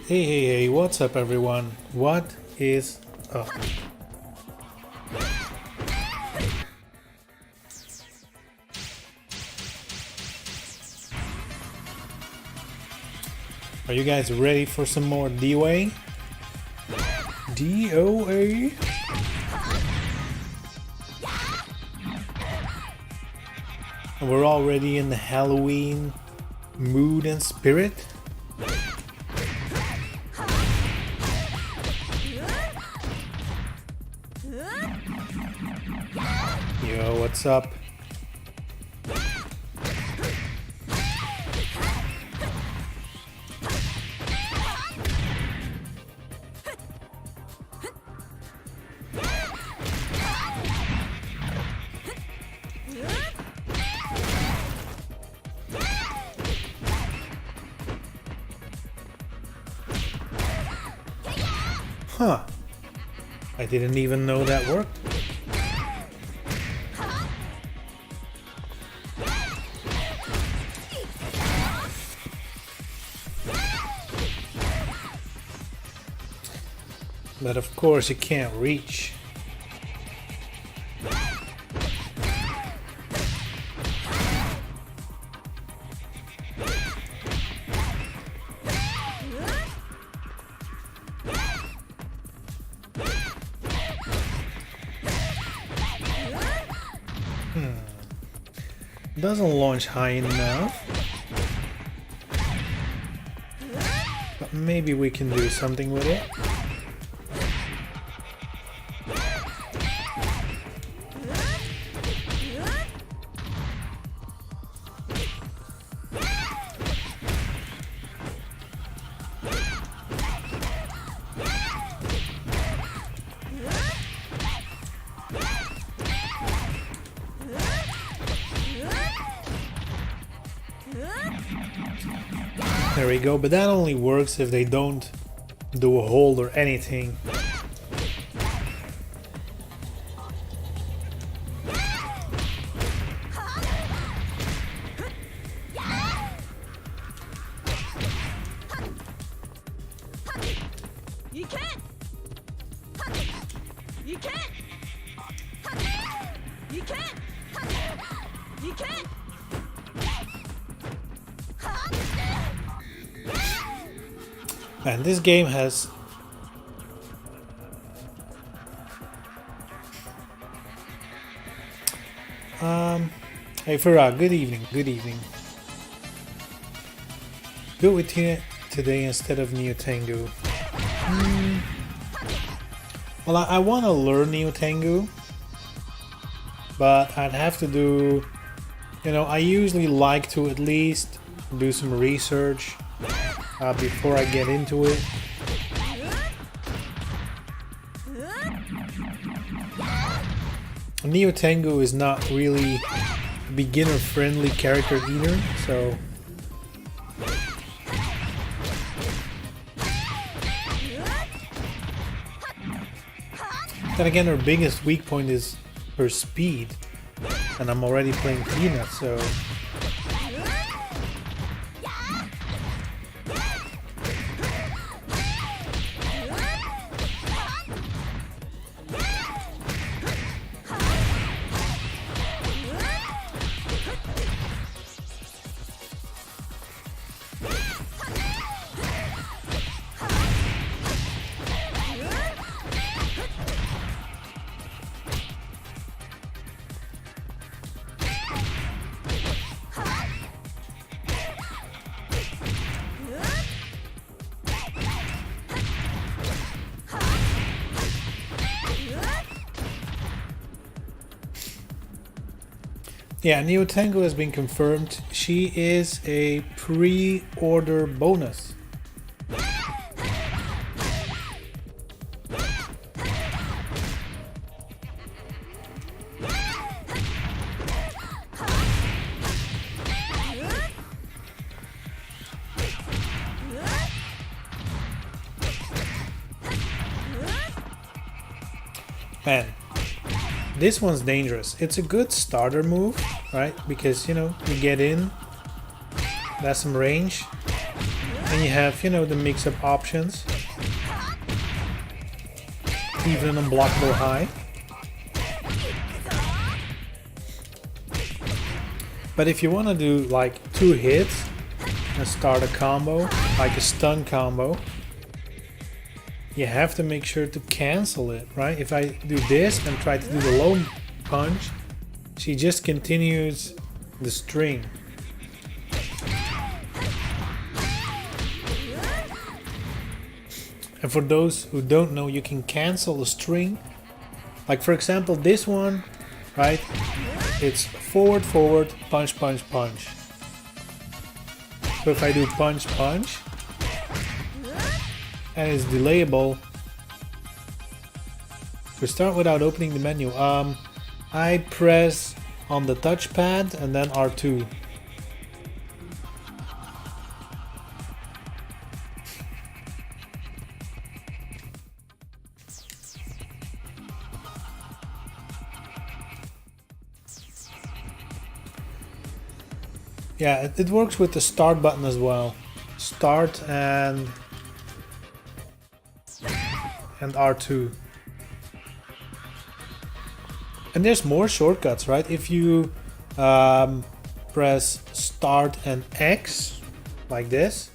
Hey, what's up everyone? What is up? Are you guys ready for some more DOA? DOA? And we're already in the Halloween mood and spirit. Yo, what's up? Huh. I didn't even know that worked. But of course you can't reach. Doesn't launch high enough. But maybe we can do something with it. There we go, but that only works if they don't do a hold or anything. You can't. You can't. You can't. You can't. And this game has hey Farah, good evening, good evening. Go with Tina today instead of Neo Tengu. Well, I want to learn Neo Tengu, but I'd have to do, you know, I usually like to at least do some research before I get into it. Neo Tengu is not really a beginner-friendly character either, so then again, her biggest weak point is her speed, and I'm already playing Tina, so yeah, Neo Tengu has been confirmed. She is a pre-order bonus. Man, this one's dangerous. It's a good starter move, right? Because, you know, you get in, that's some range, and And you have, you know, the mix-up options. Even an unblockable high. But if you want to do like 2 hits and start a combo, like a stun combo, you have to make sure to cancel it, right? If I do this and try to do the low punch, she just continues the string. And for those who don't know, you can cancel the string. Like for example, this one, right? It's forward, forward, punch, punch, punch. So if I do punch, punch, and it's delayable, we start without opening the menu. I press on the touchpad and then R2. Yeah, it works with the start button as well. Start and R2. And there's more shortcuts, right? If you press start and X like this,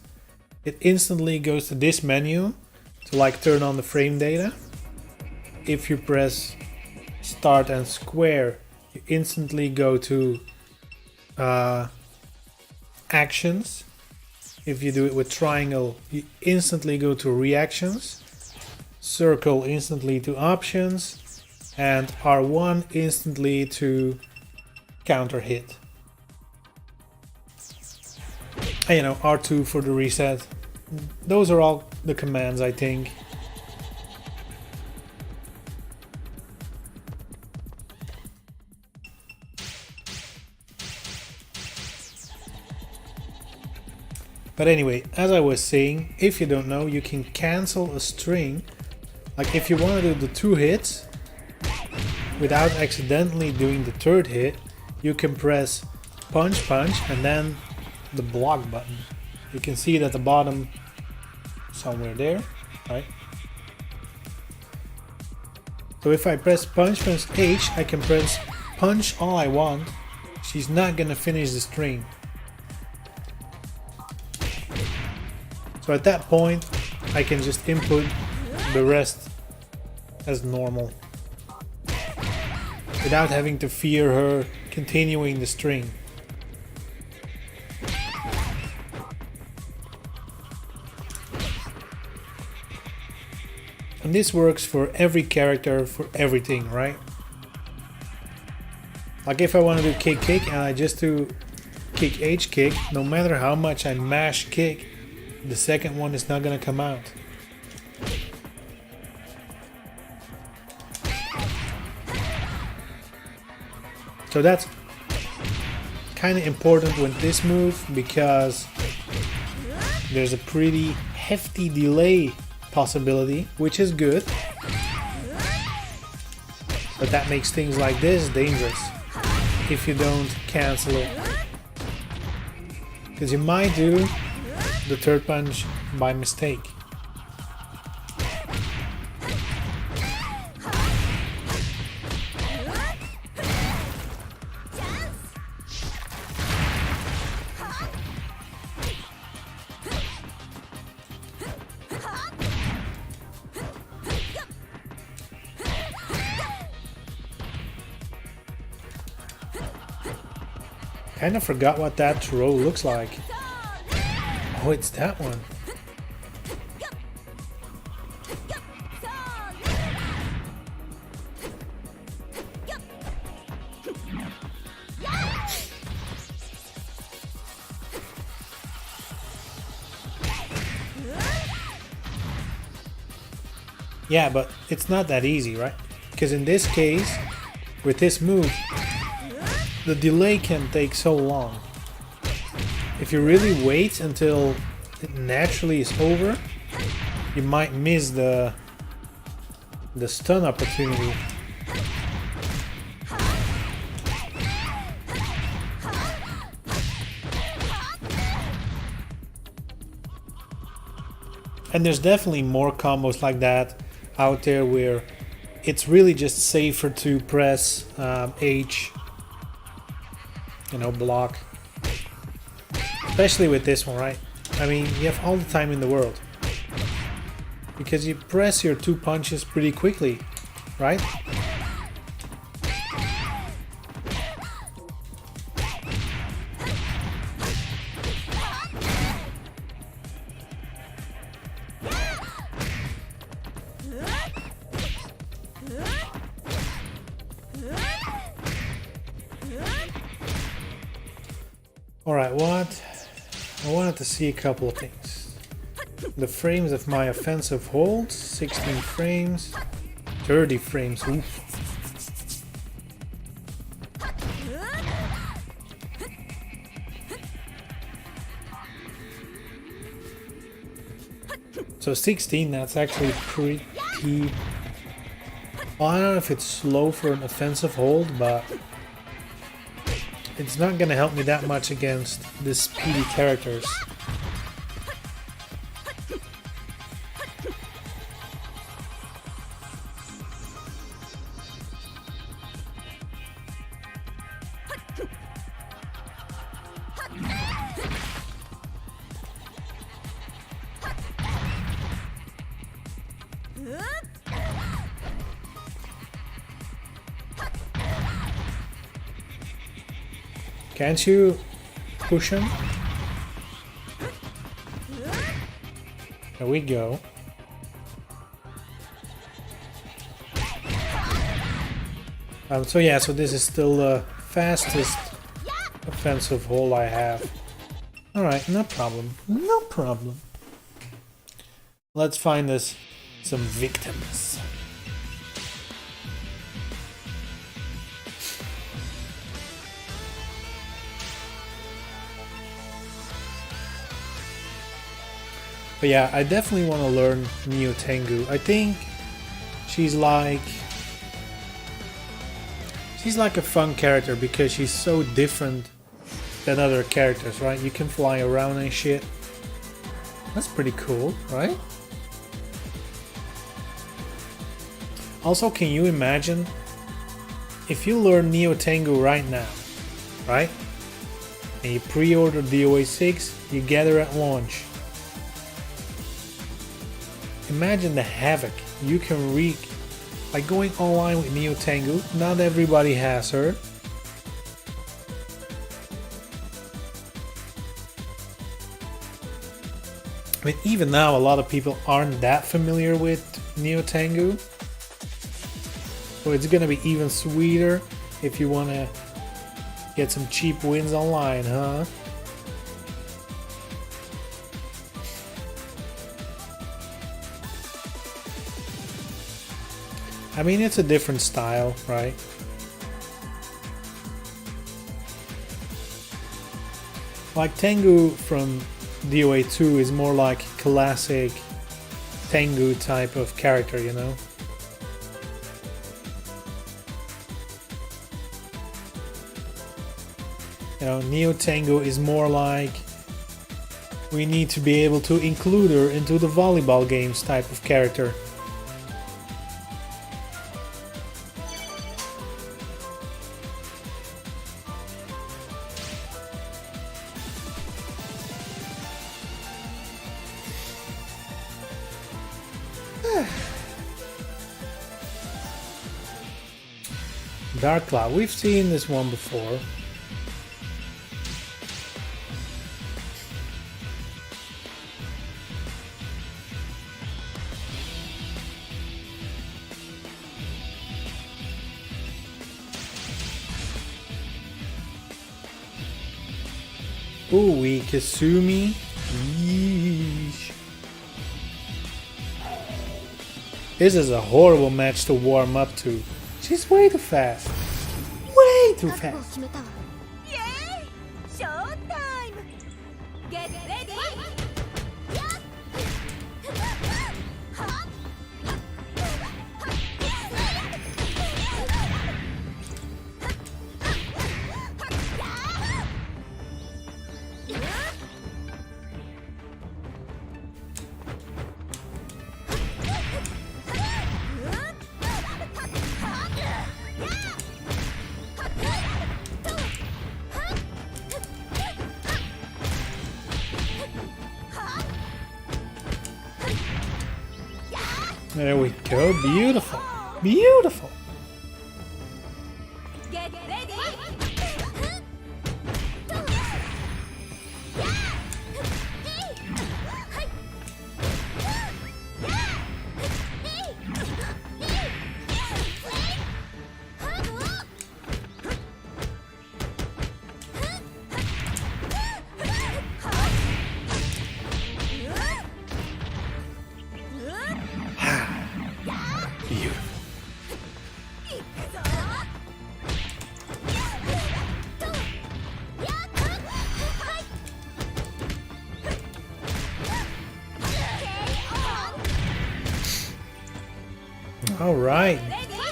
it instantly goes to this menu to like turn on the frame data. If you press start and square, you instantly go to actions. If you do it with triangle, you instantly go to reactions. Circle instantly to options, and R1 instantly to counter hit. And you know, R2 for the reset. Those are all the commands, I think. But anyway, as I was saying, if you don't know, you can cancel a string. Like if you want to do the 2 hits without accidentally doing the 3rd hit, you can press punch, punch, and then the block button. You can see it at the bottom somewhere there, right? So if I press punch, punch H, I can press punch all I want. She's not gonna finish the string. So at that point, I can just input the rest as normal without having to fear her continuing the string. And this works for every character, for everything, right? Like if I want to do kick kick and I just do kick H kick, no matter how much I mash kick, the second one is not gonna come out. So that's kind of important with this move because there's a pretty hefty delay possibility, which is good. But that makes things like this dangerous if you don't cancel it. Because you might do the 3rd punch by mistake. Kind of forgot what that throw looks like. Oh, it's that one. Yeah, but it's not that easy, right? Because in this case, with this move, the delay can take so long. If you really wait until it naturally is over, you might miss the stun opportunity. And there's definitely more combos like that out there where it's really just safer to press H, you know, block. Especially with this one, right? I mean, you have all the time in the world. Because you press your 2 punches pretty quickly, right? Alright, what? I wanted to see a couple of things. The frames of my offensive holds, 16 frames, 30 frames, oof. So 16, that's actually pretty... Well, I don't know if it's slow for an offensive hold, but it's not gonna help me that much against the speedy characters. Can't you push him? There we go. So yeah, so this is still the fastest offensive hold I have. Alright, no problem. No problem. Let's find us some victims. But yeah, I definitely want to learn Neo Tengu. I think she's like a fun character because she's so different than other characters, right? You can fly around and shit. That's pretty cool, right? Also, can you imagine if you learn Neo Tengu right now, right? And you pre-order DOA 6, you get her at launch. Imagine the havoc you can wreak by going online with Neo Tengu. Not everybody has her. I mean, even now a lot of people aren't that familiar with Neo Tengu. So it's gonna be even sweeter if you wanna get some cheap wins online, huh? I mean, it's a different style, right? Like Tengu from DOA 2 is more like classic Tengu type of character, you know? You know, Neo Tengu is more like we need to be able to include her into the volleyball games type of character. Dark Cloud, we've seen this one before. Ooh, Kasumi. Yeesh. This is a horrible match to warm up to. She's way too fast. Way too fast. Yay! Showtime! Get ready! There we go. Beautiful. Beautiful. Get ready. Beautiful. All right.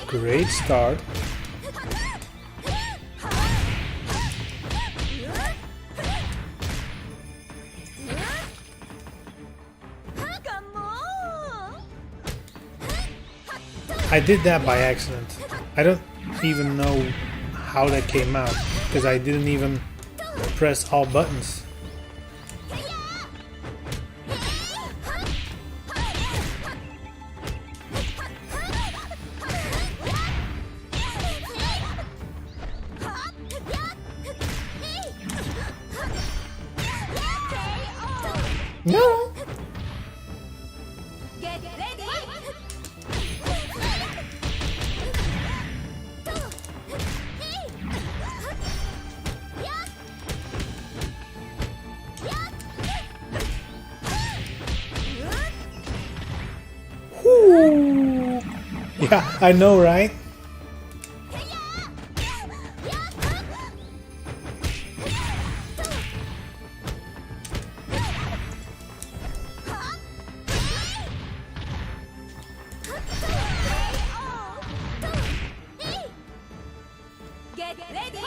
Great start. Come on. I did that by accident. I don't even know how that came out because I didn't even press all buttons. No. Get ready. Whoo. Yeah, I know, right? Get ready.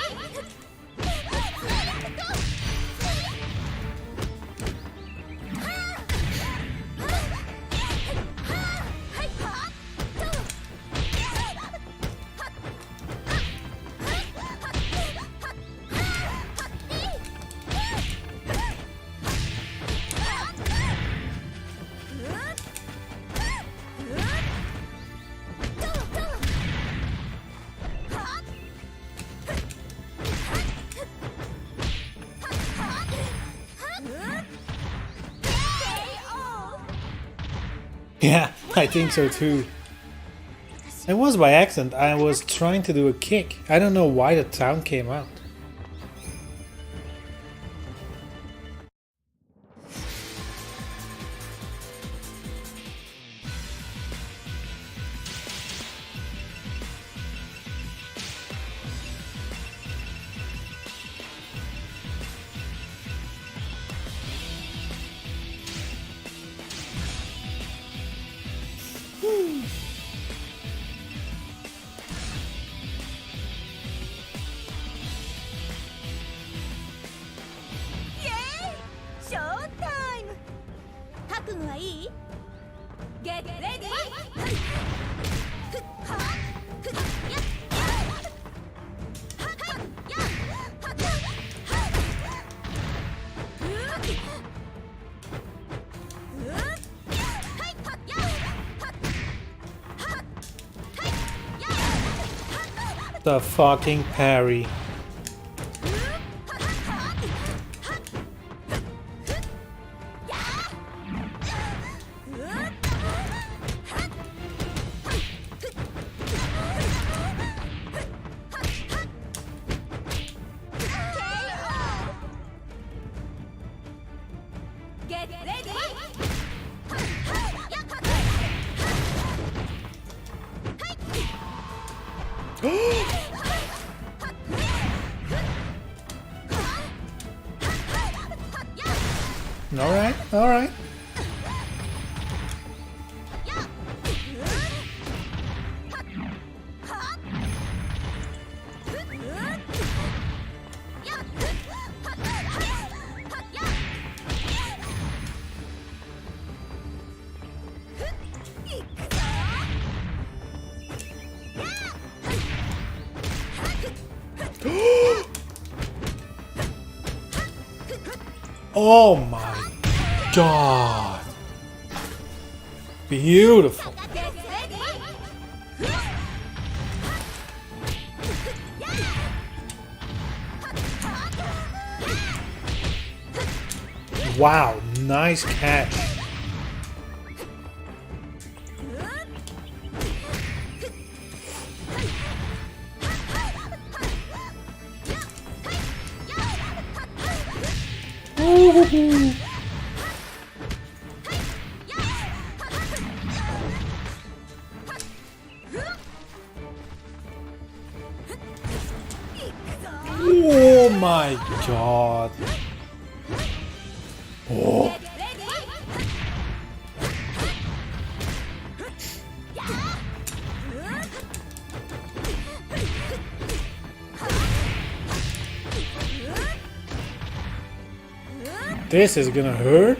Yeah, I think so too. It was by accident. I was trying to do a kick. I don't know why the sound came out. Yay! Showtime! 覚悟はいい? Get ready! The fucking parry. Get ready! Alright, alright. Oh my god. Beautiful. Get Wow, nice catch. Ooh. Oh my god. Oh. This is gonna hurt.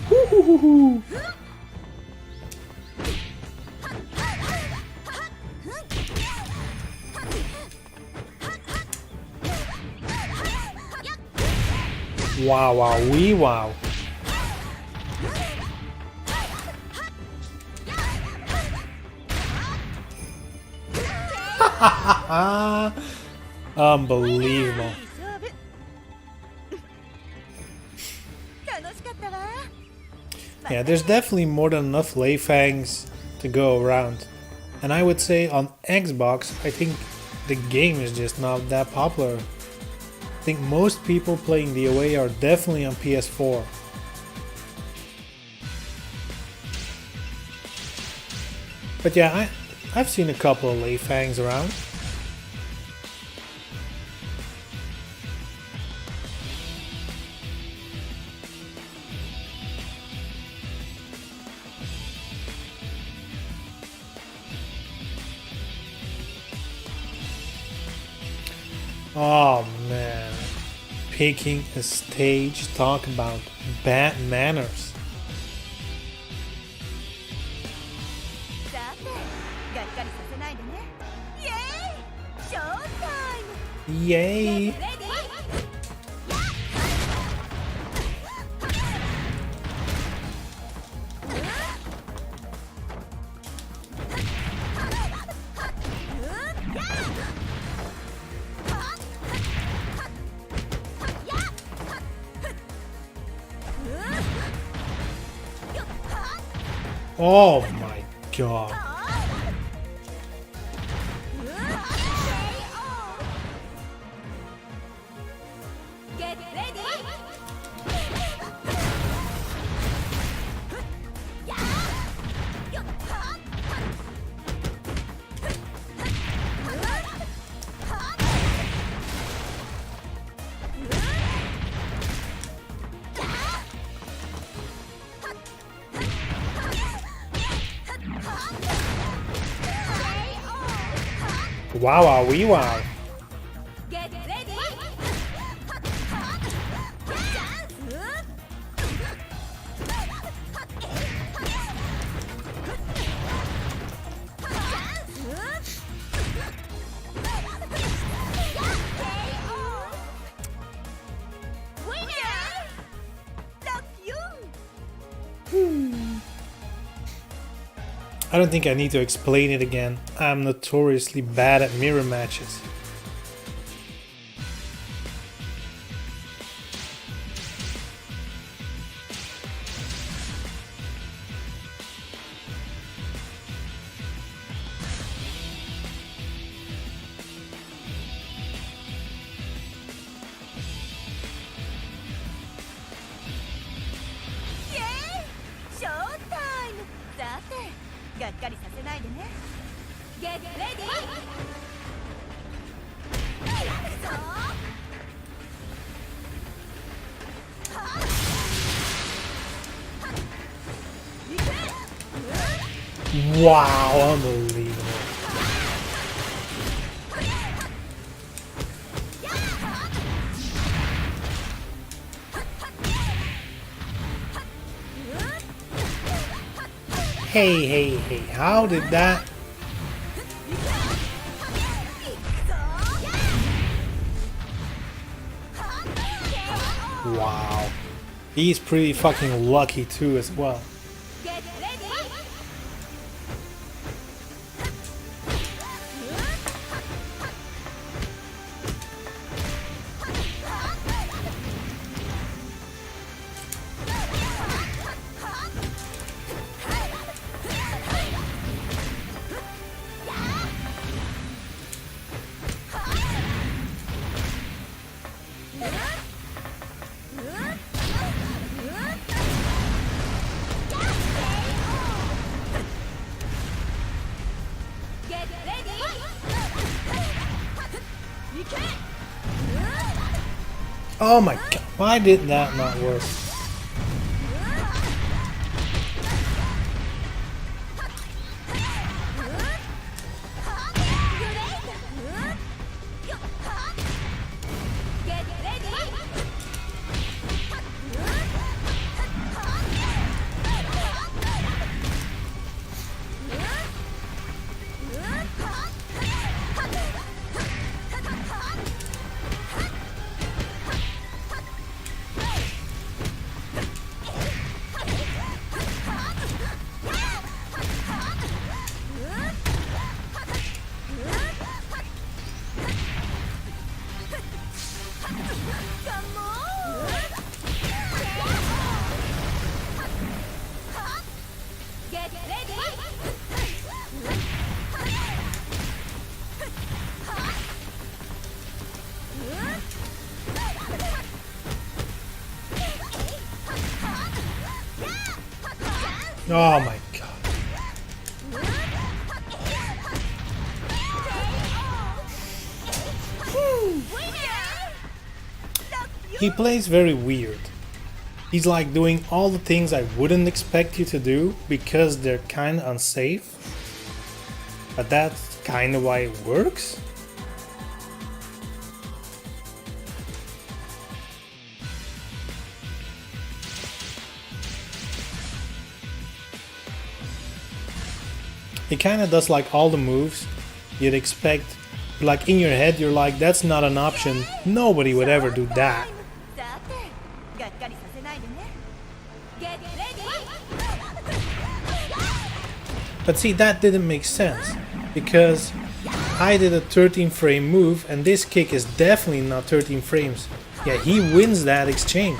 Woo-hoo-hoo-hoo. Wow, wow, wee wow. Unbelievable. Yeah, there's definitely more than enough Lei-Fangs to go around. And I would say on Xbox, I think the game is just not that popular. I think most people playing the away are definitely on PS4. But yeah, I've seen a couple of Lei-Fangs around. Oh man, picking a stage, talk about bad manners. Yay! Oh my god. Get ready. Wow, wow, wee wow. Get ready. I don't think I need to explain it again. I'm notoriously bad at mirror matches. Showtime! さて、がっかりさせないでね。Get ready! 行くぞ! Wow, unbelievable. Hey, how did that? Wow. He's pretty fucking lucky too as well. Get ready! Oh my god, why did that not work? Oh my god. He plays very weird. He's like doing all the things I wouldn't expect you to do because they're kinda unsafe. But that's kinda why it works. He kind of does like all the moves you'd expect, like in your head you're like, that's not an option, nobody would ever do that. But see, that didn't make sense, because I did a 13 frame move and this kick is definitely not 13 frames. Yeah, he wins that exchange.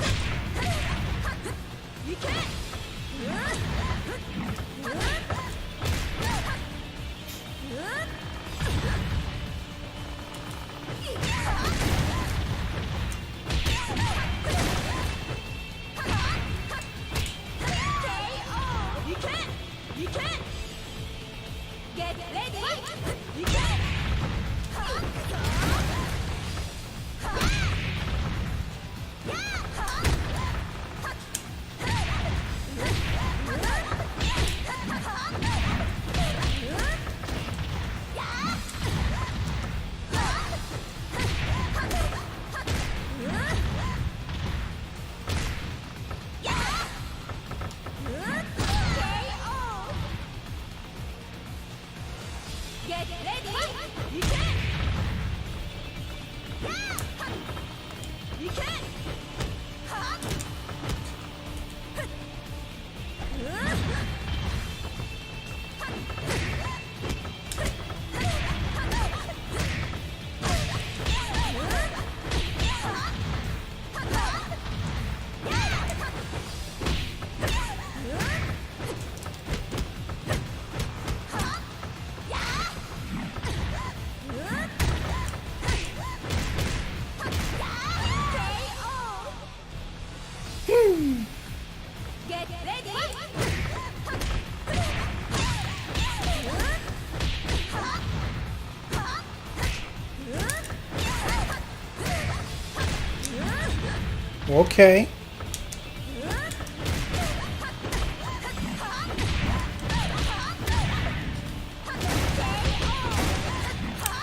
Okay.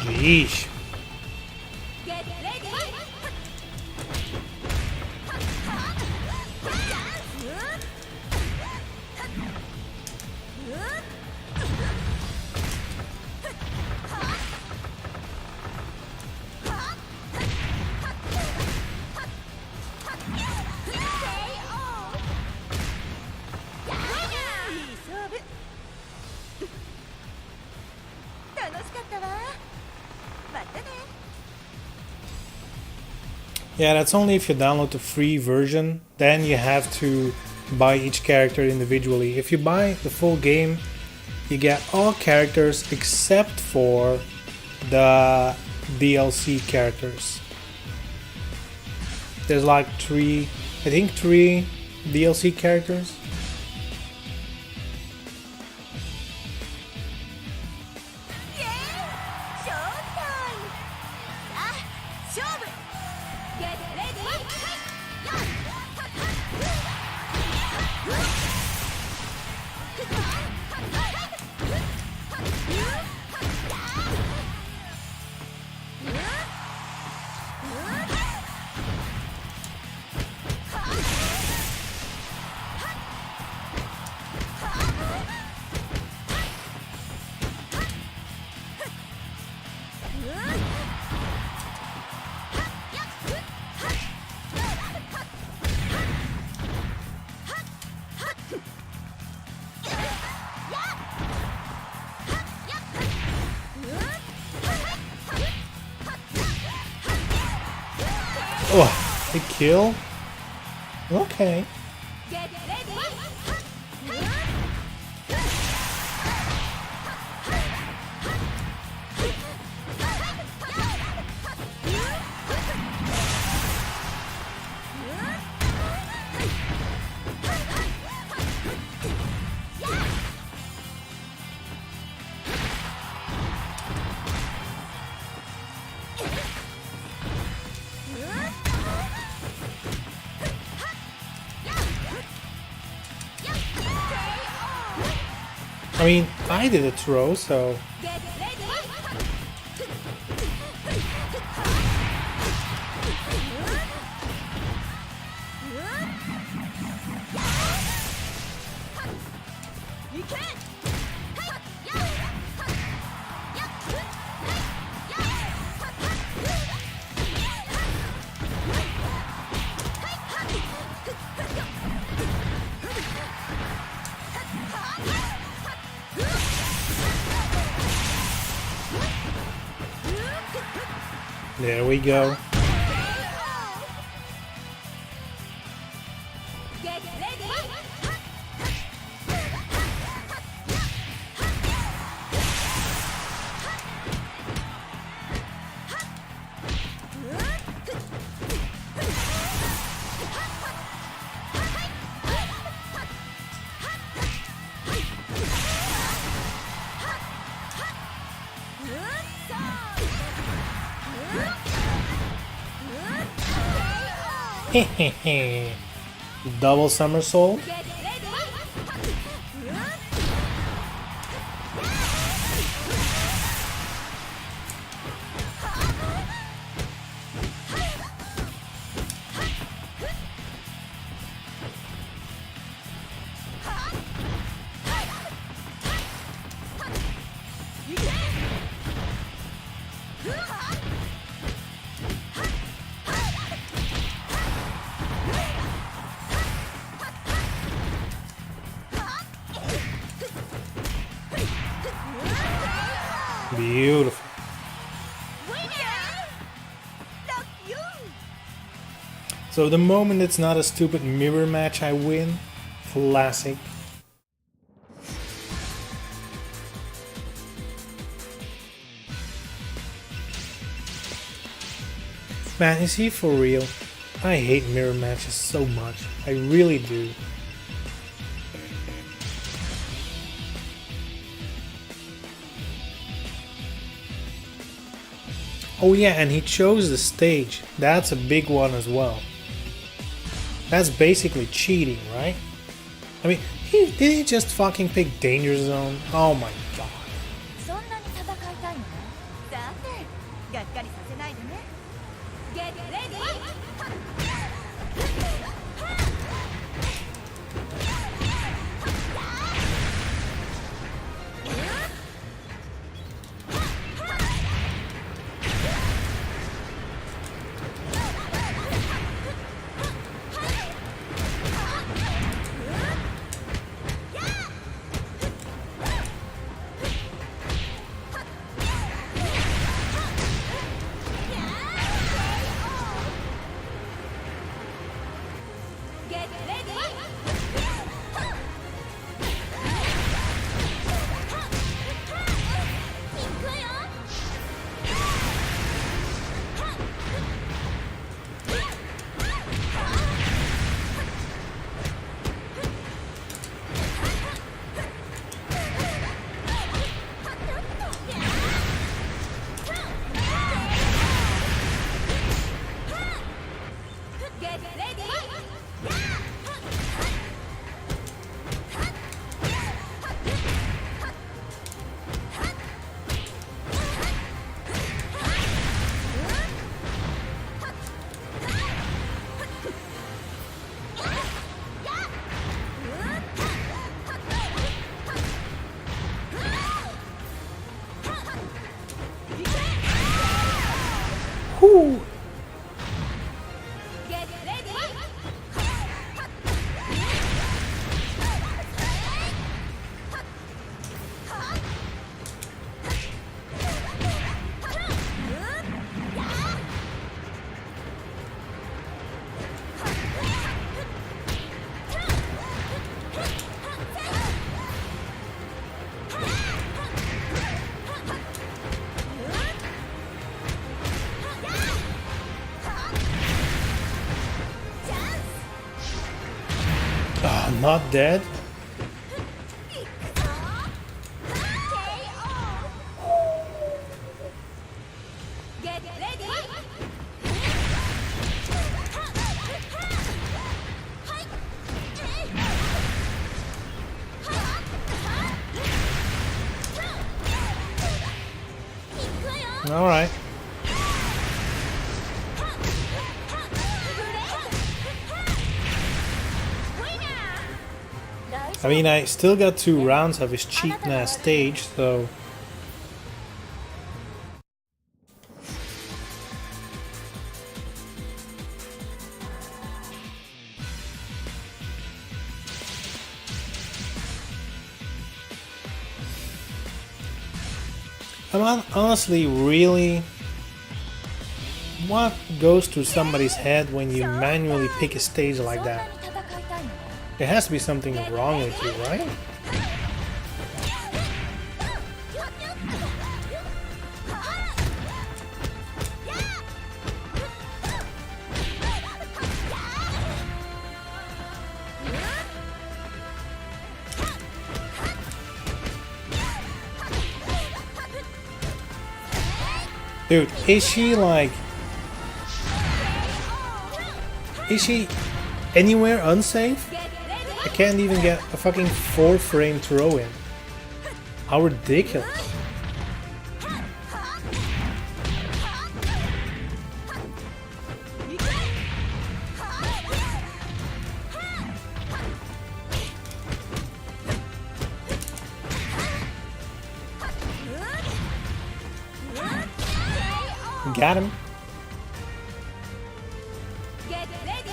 Jeez. Yeah, that's only if you download the free version, then you have to buy each character individually. If you buy the full game, you get all characters except for the DLC characters. There's like three DLC characters. Showtime! Oh, a kill? Okay. Get ready. I mean, I did a throw, so... Get ready. There we go. Get ready. Hehehe. Double somersault. Get ready. Beautiful. Winner! Look you! So the moment it's not a stupid mirror match, I win. Classic. Man, is he for real? I hate mirror matches so much. I really do. Oh yeah, and he chose the stage. That's a big one as well. That's basically cheating, right? I mean, did he just fucking pick Danger Zone? Oh my god. そんなに戦いたいの？さて、がっかりさせないでね。Get ready! Get ready! Get ready! Whew. Get ready! not dead? Get ready. Alright. I mean, I still got 2 rounds of his cheating ass stage, so... I'm honestly really... What goes through somebody's head when you manually pick a stage like that? There has to be something wrong with you, right? Dude, is she like... Is she anywhere unsafe? I can't even get a fucking 4-frame throw in. How ridiculous. Got him. Get ready.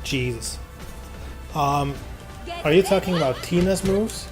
Jesus. Are you talking about Tina's moves?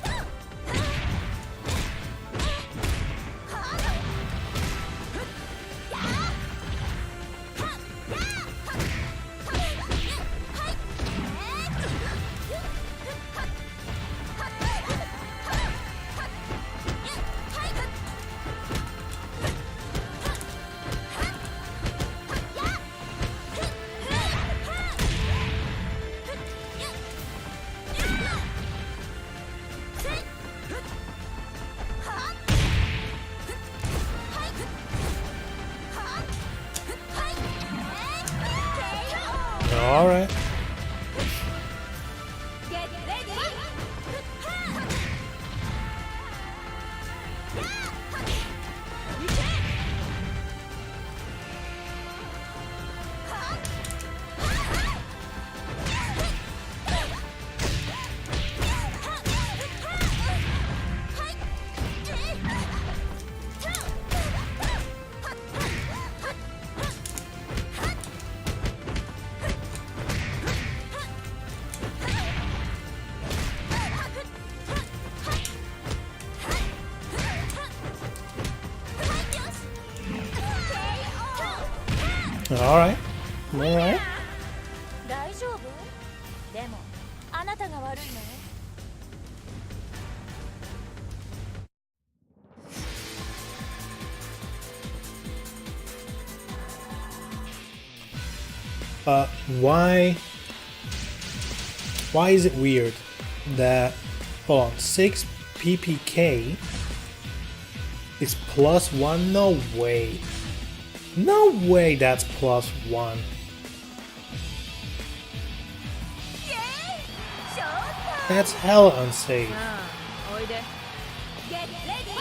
Alright. Get ready. Alright. Alright. 大丈夫？でもあなたが悪いのよ。Why is it weird that, hold on, 6 PPK is +1? No way. No way that's +1. That's hella unsafe. Get ready.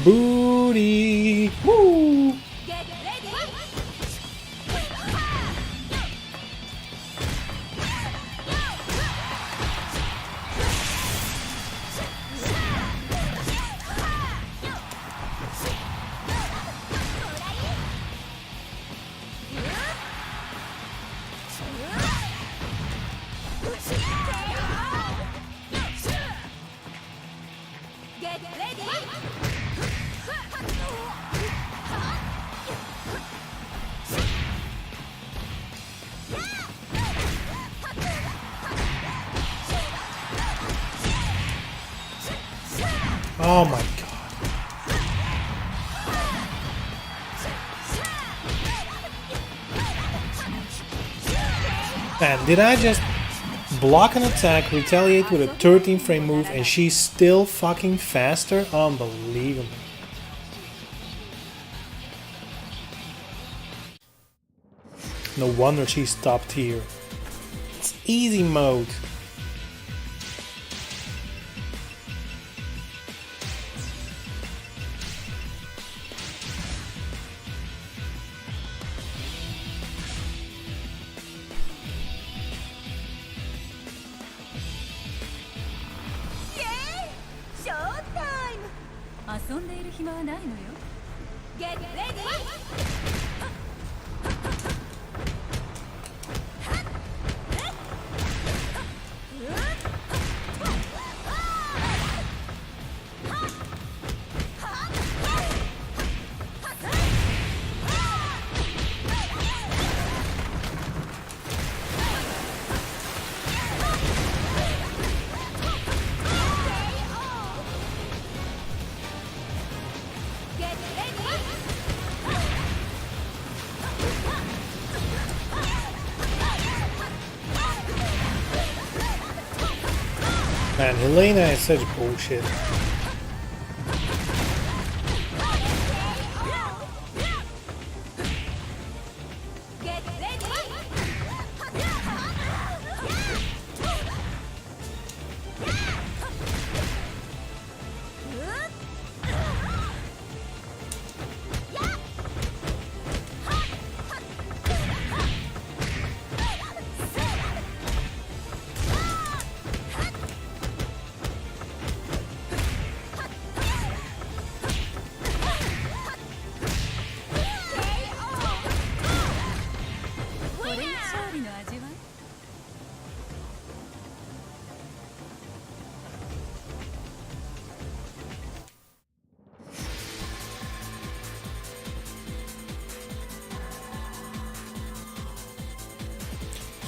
Booty! Woo! Oh my god. Man, did I just block an attack, retaliate with a 13 frame move, and she's still fucking faster? Unbelievable. No wonder she's top tier. It's easy mode. Showtime! 遊んでいる暇はないのよ。Get ready! Man, Helena is such bullshit.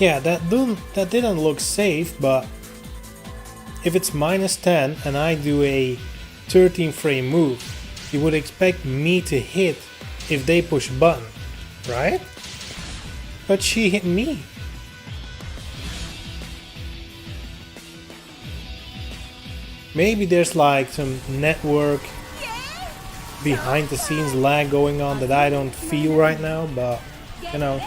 Yeah, that didn't look safe, but if it's -10 and I do a 13 frame move, you would expect me to hit if they push button, right? But she hit me. Maybe there's like some network behind the scenes lag going on that I don't feel right now, but you know.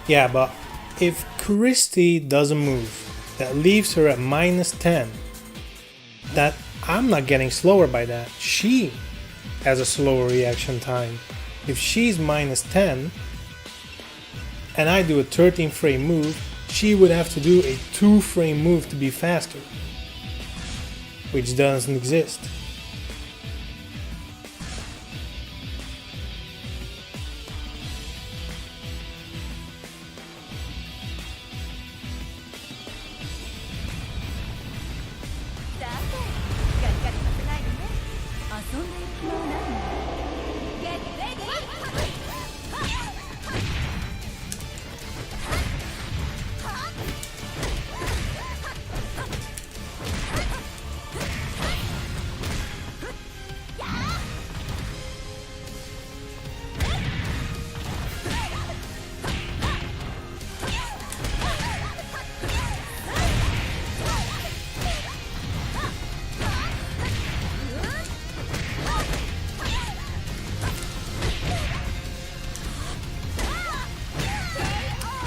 Yeah, but if Christy does a move that leaves her at -10, that I'm not getting slower by that. She has a slower reaction time. If she's -10 and I do a 13 frame move, she would have to do a 2 frame move to be faster, which doesn't exist.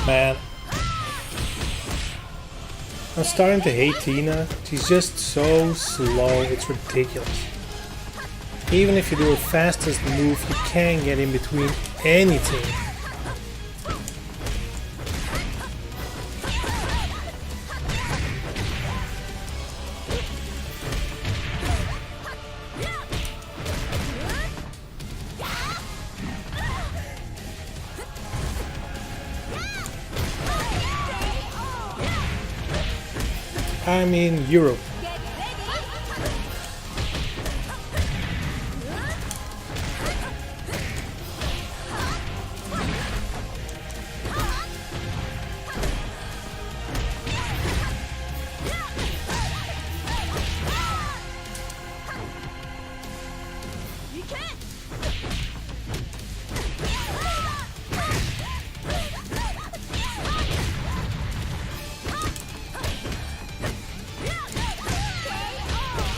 Man, I'm starting to hate Tina. She's just so slow, it's ridiculous. Even if you do her fastest move, you can't get in between anything. I'm in Europe.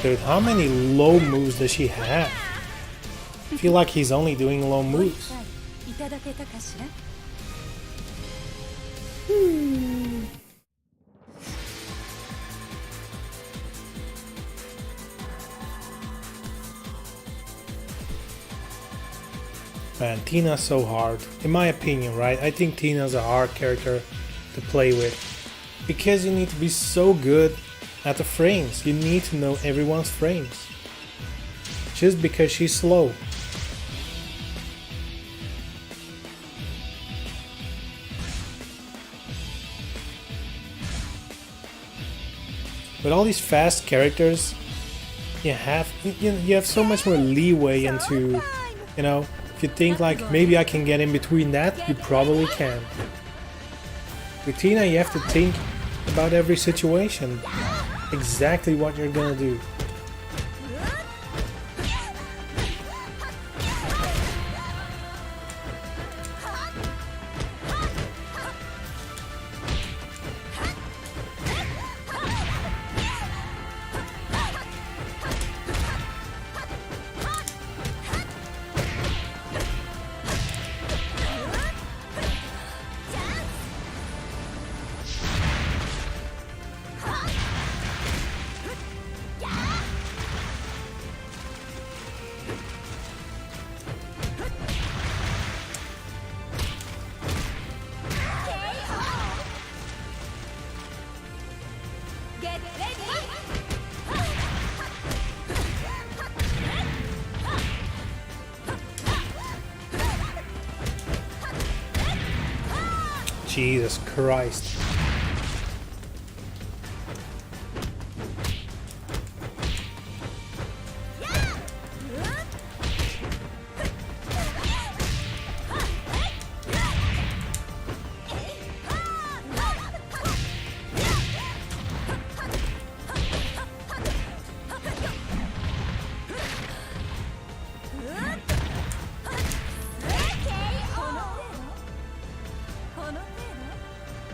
Dude, how many low moves does she have? I feel like he's only doing low moves. Man, Tina's so hard. In my opinion, right? I think Tina's a hard character to play with. Because you need to be so good at the frames. You need to know everyone's frames. Just because she's slow. With all these fast characters, you have so much more leeway into, you know, if you think like maybe I can get in between that, you probably can. With Tina, you have to think about every situation, exactly what you're gonna do. Jesus Christ.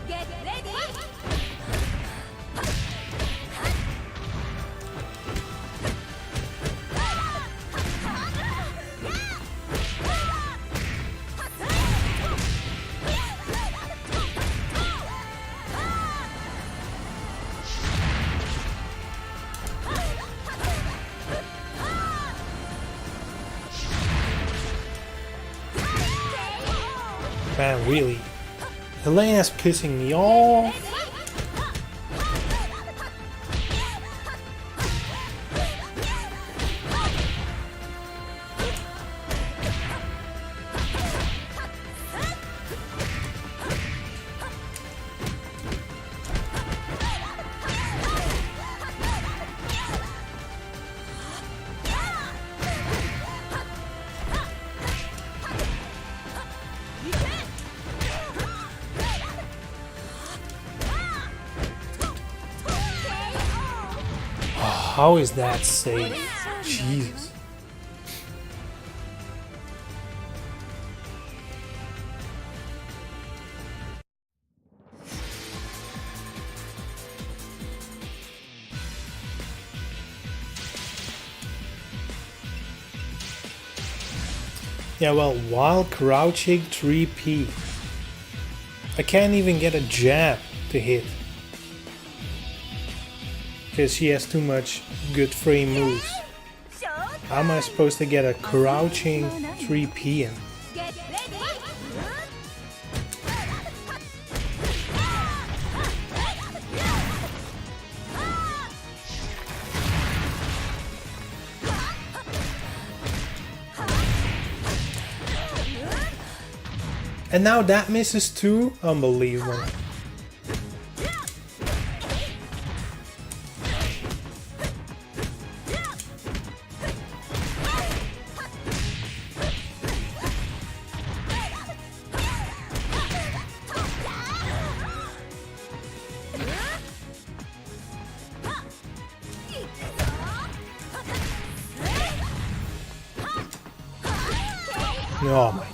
Get ready! Man, really. Helena's pissing me off. How is that safe? Jesus. Yeah, well, while crouching 3P, I can't even get a jab to hit. Because she has too much good frame moves. How am I supposed to get a crouching 3P in? And now that misses too? Unbelievable. Oh my god.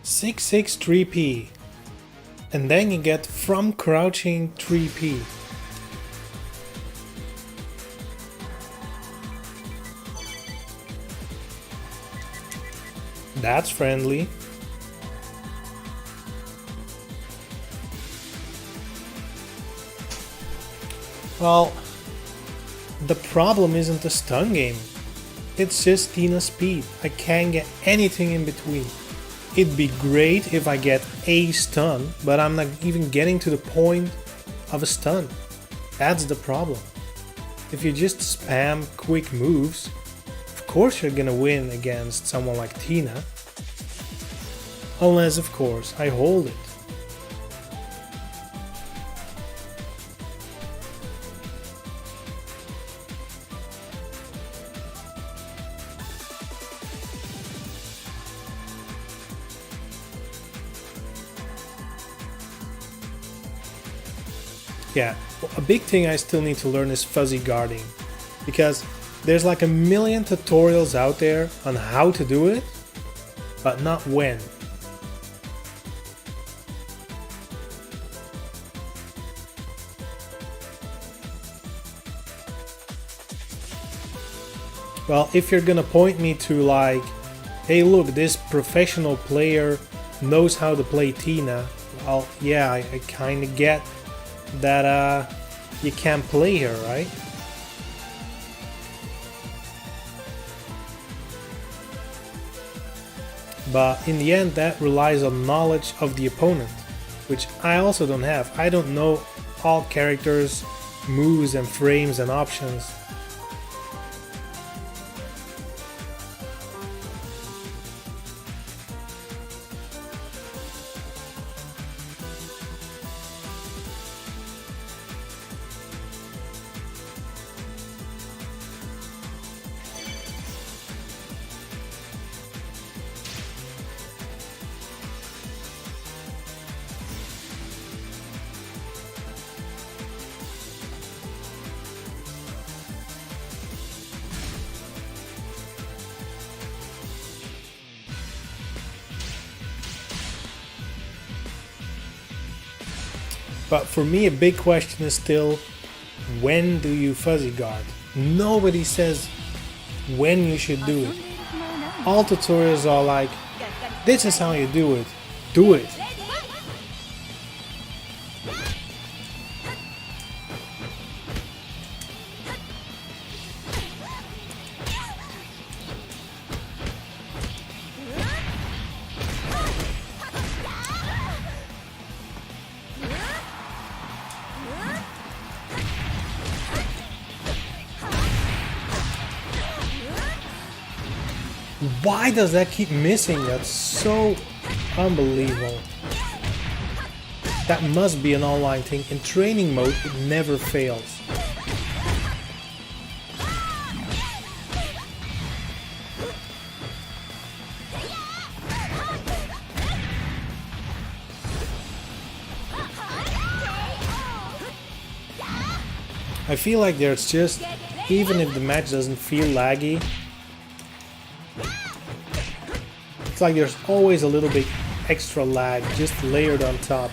Six 3P, and then you get from crouching 3P. That's friendly. Well, the problem isn't the stun game. It's just Tina's speed. I can't get anything in between. It'd be great if I get a stun, but I'm not even getting to the point of a stun. That's the problem. If you just spam quick moves, of course you're gonna win against someone like Tina. Unless, of course, I hold it. Yeah, a big thing I still need to learn is fuzzy guarding, because there's like a million tutorials out there on how to do it, but not when. Well, if you're gonna point me to like, hey look, this professional player knows how to play Tina, well, yeah, I kinda get that you can't play her, right? But in the end, that relies on knowledge of the opponent. which I also don't have. I don't know all characters, moves and frames and options. But for me, a big question is still, when do you fuzzy guard? Nobody says when you should do it. All tutorials are like, this is how you do it. Do it. Why does that keep missing? That's so unbelievable. That must be an online thing. In training mode, it never fails. I feel like there's just, even if the match doesn't feel laggy, it's like there's always a little bit extra lag just layered on top.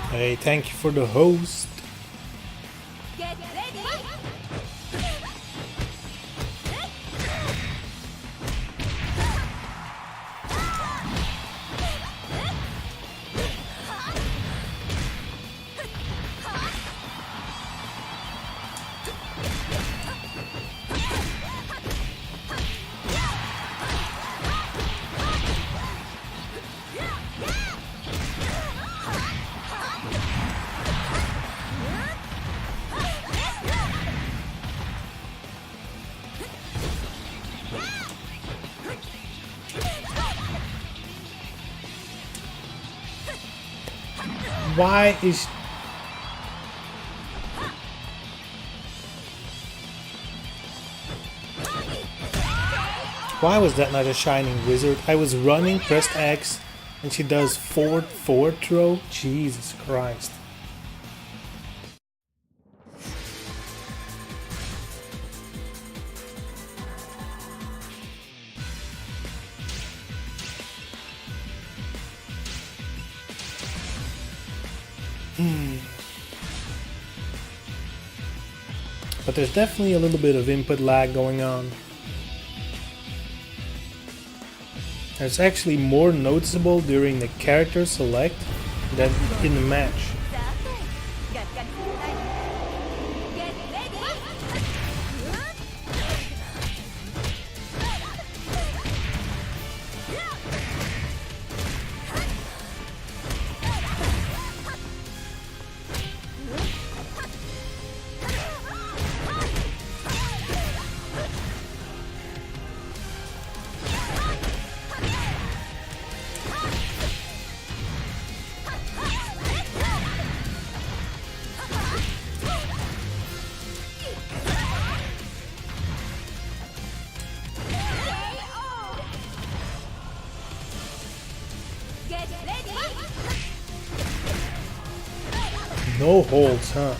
Hey, thank you for the host. Get ready. Why is... Why was that not a shining wizard? I was running, pressed X, and she does forward throw? Jesus Christ. But there's definitely a little bit of input lag going on. It's actually more noticeable during the character select than in the match. No holds, huh?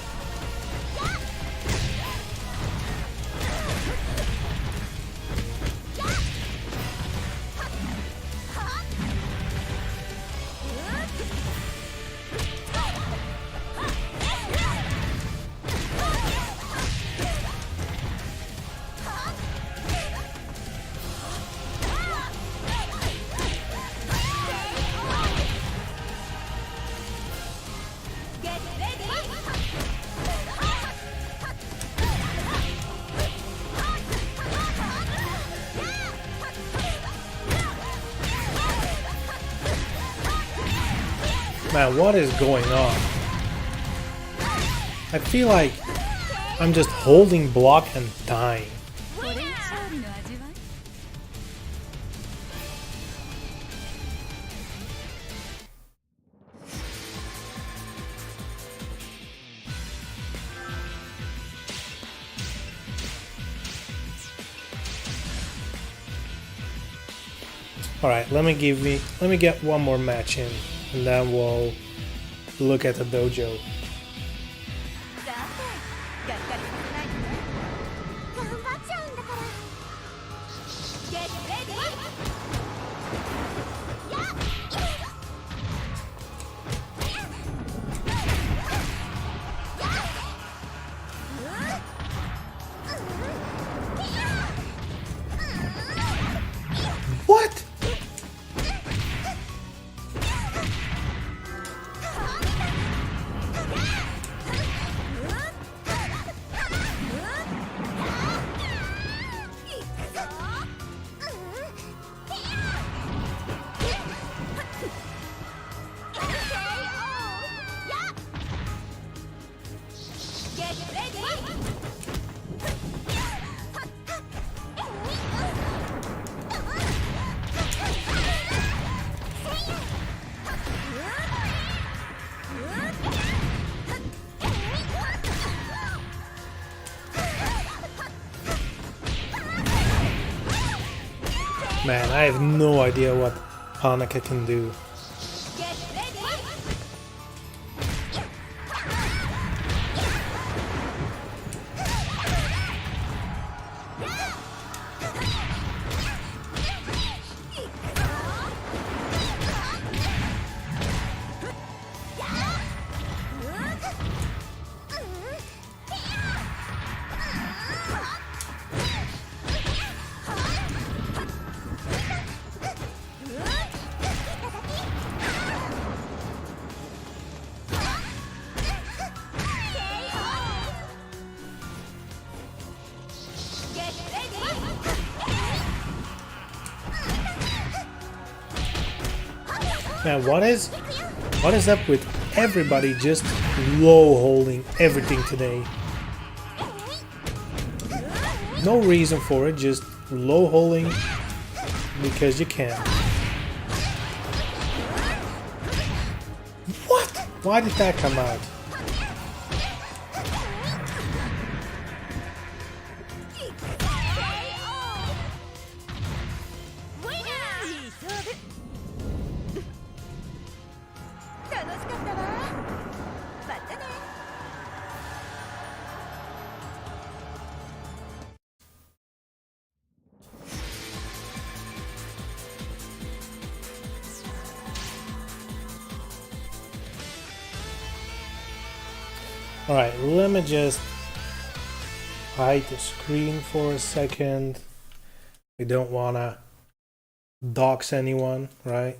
Man, what is going on? I feel like I'm just holding block and dying. Alright, let me get one more match in, and then we'll look at the dojo. What? Man, I have no idea what Hanukkah can do. Man, what is up with everybody just low holding everything today? No reason for it, just low holding because you can. What? Why did that come out? Alright, let me just hide the screen for a second. We don't wanna dox anyone, right?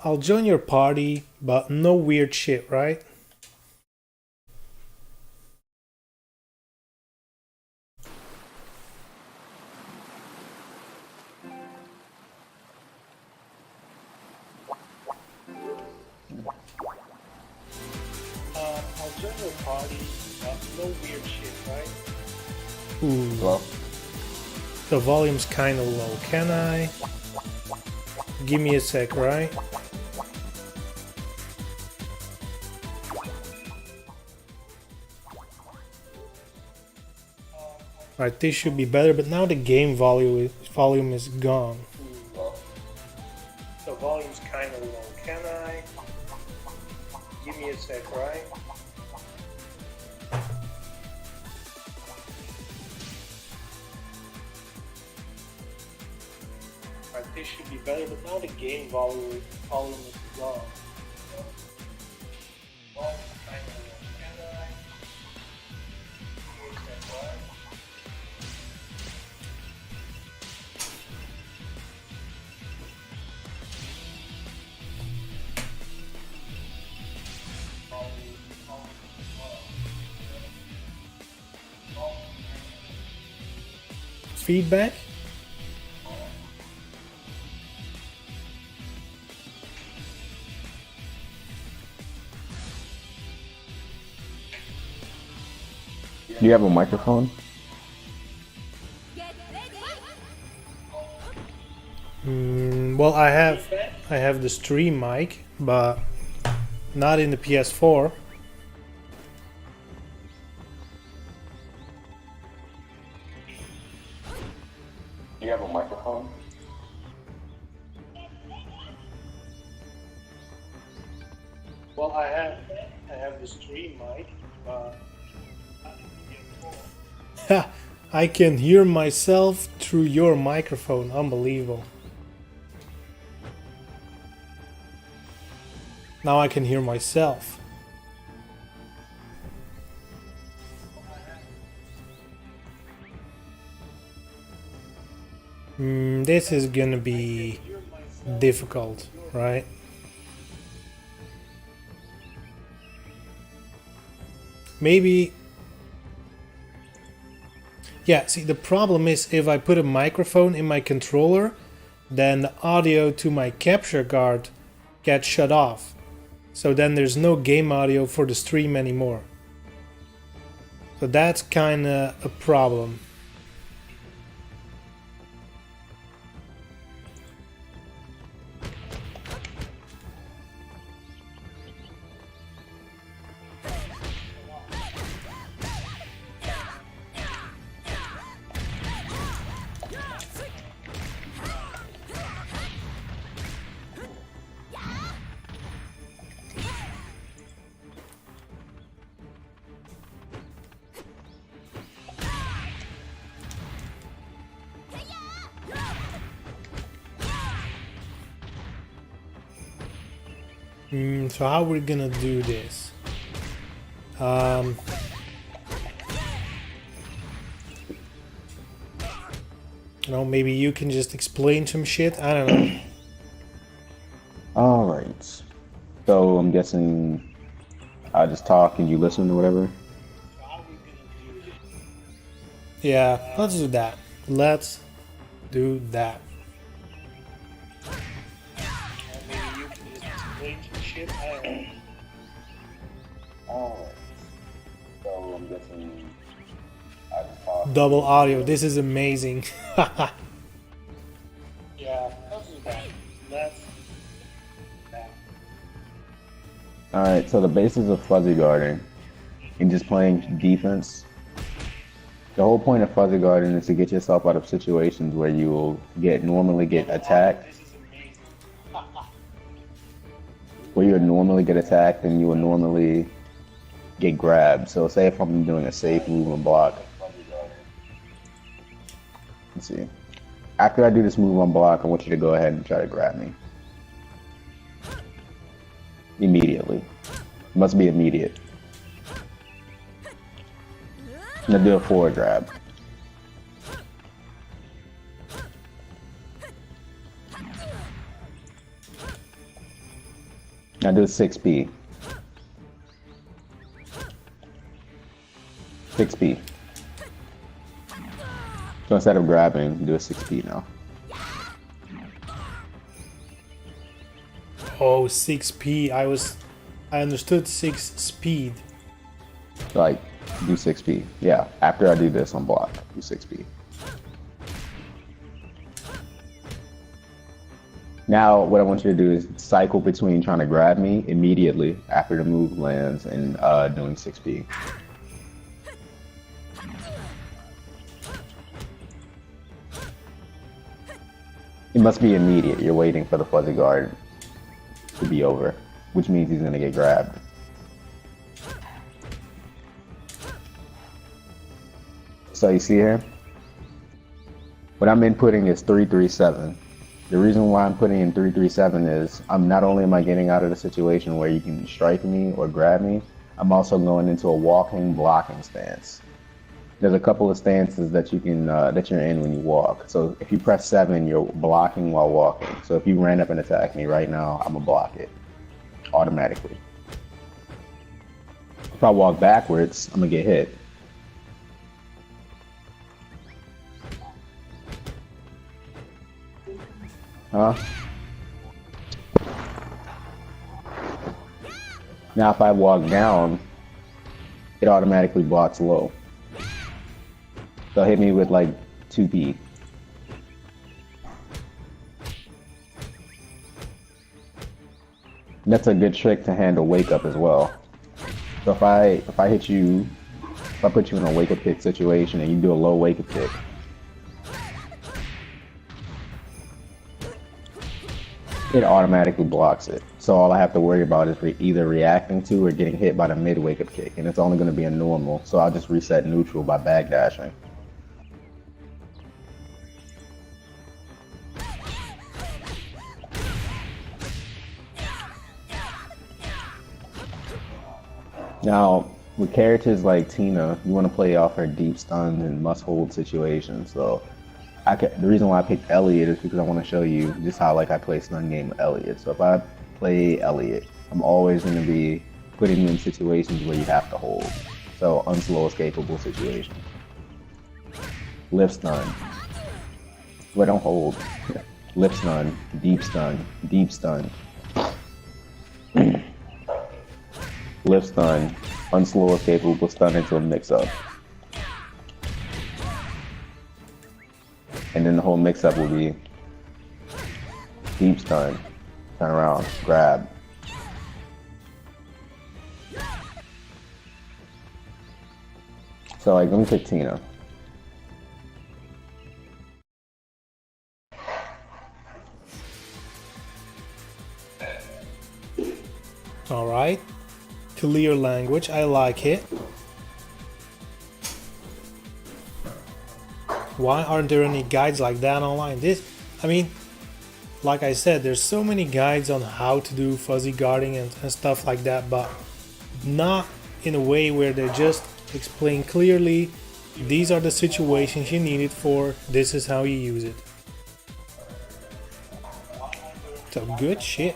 I'll join your party, but no weird shit, right? I'll join your party, but no weird shit, right? Ooh. Hello? The volume's kinda low. Can I? Give me a sec, right? Right, this should be better, but now the game volume is gone. The volume's kinda low. Can I? Give me a sec, right? Right, this should be better, but now the game volume is gone. Volume's kinda low. Can I? Give me a sec, right? Feedback? Do you have a microphone? Well, I have the stream mic, but not in the PS4. Do you have a microphone? Well, I have the stream mic, but I can hear myself through your microphone. Unbelievable. Now I can hear myself. This is gonna be difficult, right? Maybe. Yeah, see, the problem is if I put a microphone in my controller, then the audio to my capture card gets shut off. So then there's no game audio for the stream anymore. So that's kinda a problem. So how we're gonna do this? You know, maybe you can just explain some shit. I don't know. All right. So I'm guessing I just talk and you listen or whatever. Yeah, let's do that. Let's do that. Maybe you can just explain some shit. I don't know. All right. So I'm guessing I just talk. Double audio. This is amazing. Yeah, let's do that. Let's do that. All right. So the basis of fuzzy guarding and just playing defense. The whole point of fuzzy guarding is to get yourself out of situations where you will normally get attacked. This is amazing. Where you would normally get attacked and you will normally get grabbed. So say if I'm doing a safe move and block. Let's see. After I do this move on block, I want you to go ahead and try to grab me. Immediately. It must be immediate. I'm gonna do a forward grab. Now do a 6P. 6P. So instead of grabbing, do a 6P now. Oh, 6P. I understood 6 speed. Like, do 6P. Yeah, after I do this on block, do 6P. Now, what I want you to do is cycle between trying to grab me immediately after the move lands and doing 6P. It must be immediate. You're waiting for the fuzzy guard to be over, which means he's going to get grabbed. So you see here? What I'm inputting is 337. The reason why I'm putting in 337 is not only am I getting out of the situation where you can strike me or grab me, I'm also going into a walking blocking stance. There's a couple of stances that you can that you're in when you walk. So if you press 7, you're blocking while walking. So if you ran up and attacked me right now, I'm gonna block it automatically. If I walk backwards, I'm gonna get hit. Huh? Now if I walk down, it automatically blocks low. They'll hit me with like 2P. That's a good trick to handle wake up as well. So if I hit you, if I put you in a wake up kick situation and you do a low wake up kick, it automatically blocks it. So all I have to worry about is either reacting to or getting hit by the mid wake up kick, and it's only going to be a normal. So I'll just reset neutral by backdashing. Now, with characters like Tina, you want to play off her deep stun and must hold situations. So the reason why I picked Elliot is because I want to show you just how I play stun game with Elliot. So if I play Elliot, I'm always going to be putting you in situations where you have to hold. So unslow escapable situations. Lift stun. Well, don't hold. Lift stun, deep stun, deep stun. Lift stun, unslow escapable stun into a mix-up. And then the whole mix-up will be deep stun, turn around, grab. So let me pick Tina. Alright. Clear language, I like it. Why aren't there any guides like that online? I mean, like I said, there's so many guides on how to do fuzzy guarding and stuff like that, but not in a way where they just explain clearly, these are the situations you need it for, this is how you use it. So good shit.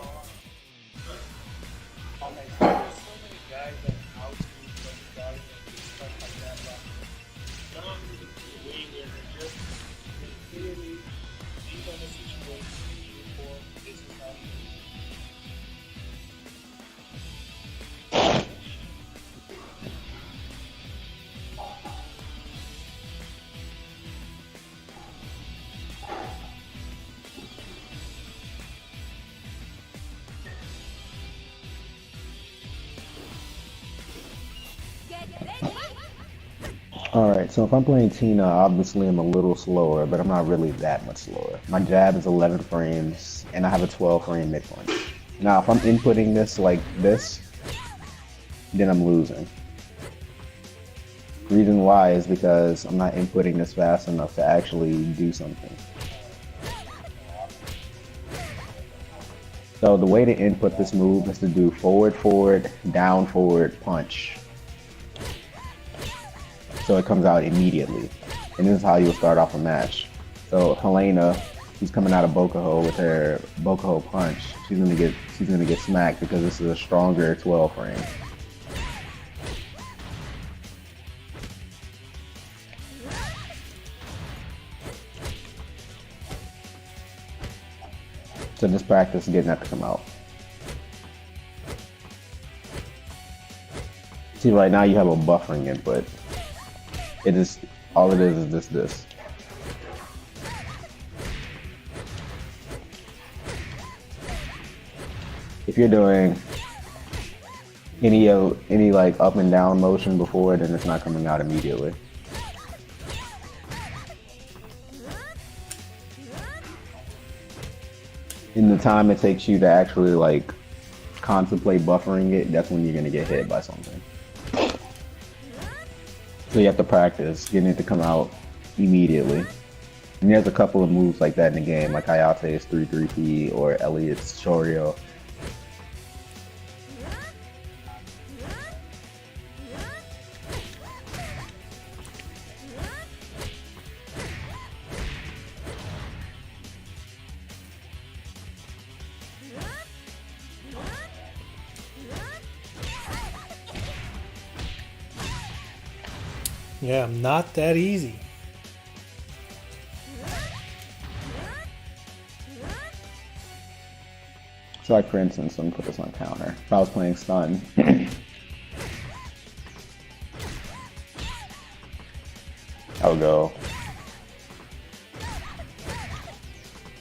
Alright, so if I'm playing Tina, obviously I'm a little slower, but I'm not really that much slower. My jab is 11 frames, and I have a 12 frame mid punch. Now, if I'm inputting this like this, then I'm losing. Reason why is because I'm not inputting this fast enough to actually do something. So the way to input this move is to do forward, forward, down, forward, punch. So it comes out immediately. And this is how you'll start off a match. So Helena, who's coming out of Bokuho with her Bokuho punch, she's gonna get smacked because this is a stronger 12 frame. So just practice getting that to come out. See, right now you have a buffering input. It is, all it is just this. If you're doing any like up and down motion before, then it's not coming out immediately. In the time it takes you to actually like contemplate buffering it, that's when you're gonna get hit by something. So you have to practice getting it to come out immediately. And there's a couple of moves like that in the game, like Hayate's 3-3P or Elliot's Choreo. Yeah, not that easy. So like for instance, let me put this on counter. If I was playing stun, I would go.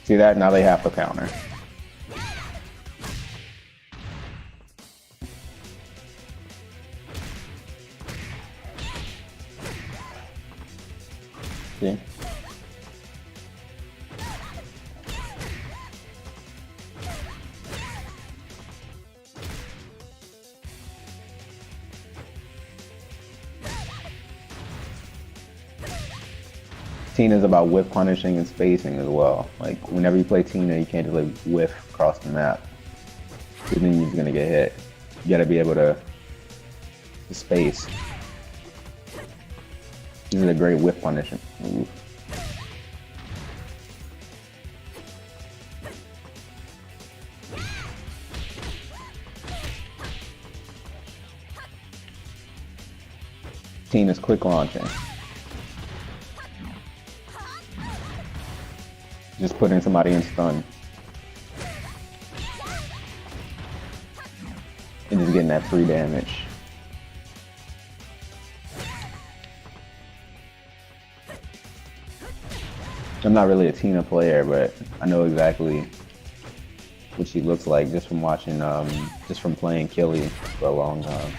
See that? Now they have to counter. See? Tina's about whiff punishing and spacing as well. Like whenever you play Tina, you can't just like whiff across the map, because then you're gonna get hit. You gotta be able to space. This is a great whiff punishing move. Tina's quick launching. Just putting somebody in stun. And just getting that free damage. I'm not really a Tina player, but I know exactly what she looks like just from watching, just from playing Killy for a long time.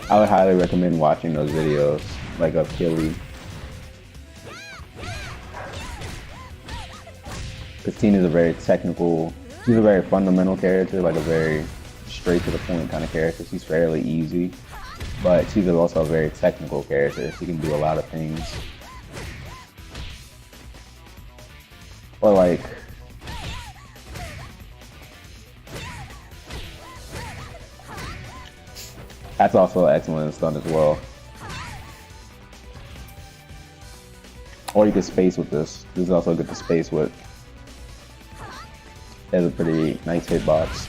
I would highly recommend watching those videos, like of Killy. Because Tina's a very technical, she's a very fundamental character, like a very straight to the point kind of character. She's fairly easy, but she's also a very technical character. She can do a lot of things. Or like, that's also excellent in stun as well. Or you can space with this. This is also good to space with. It has a pretty nice hitbox.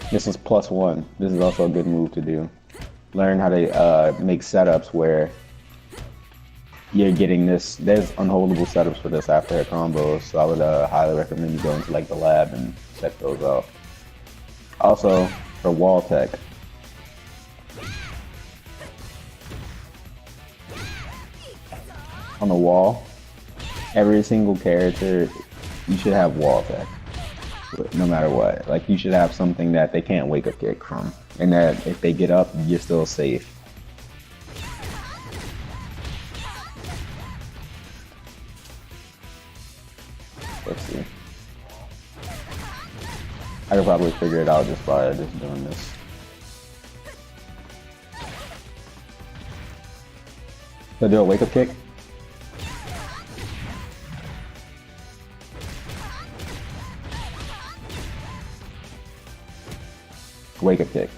This is +1. This is also a good move to do. Learn how to make setups where you're getting this. There's unholdable setups for this after a combo, so I would highly recommend you go into like the lab and check those out. Also, for wall tech. On the wall, every single character, you should have wall tech. No matter what, like you should have something that they can't wake up kick from, and that if they get up, you're still safe. Let's see. I could probably figure it out just by just doing this. So do a wake up kick. Wake up kick.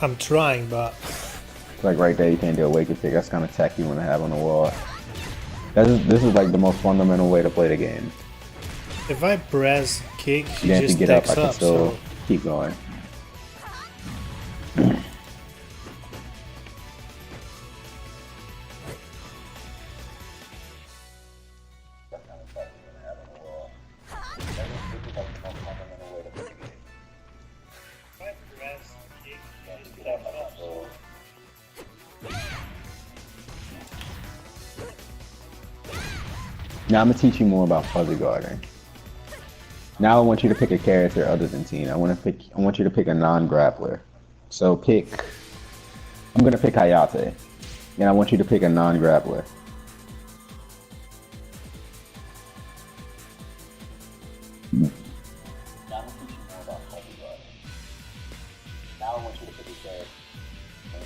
I'm trying, but Like right there, you can't do a wake kick. That's kind of tech you want to have on the wall. This is like the most fundamental way to play the game. If I press kick, she Then if just you get up, decks I can up, still so keep going. Now I'm gonna teach you more about fuzzy guarding. Now I want you to pick a character other than Teen. I want you to pick a non-grappler. So I'm gonna pick Hayate, and I want you to pick a non-grappler. Now I'm gonna teach you more about fuzzy guarding. Now I want you to pick a character. I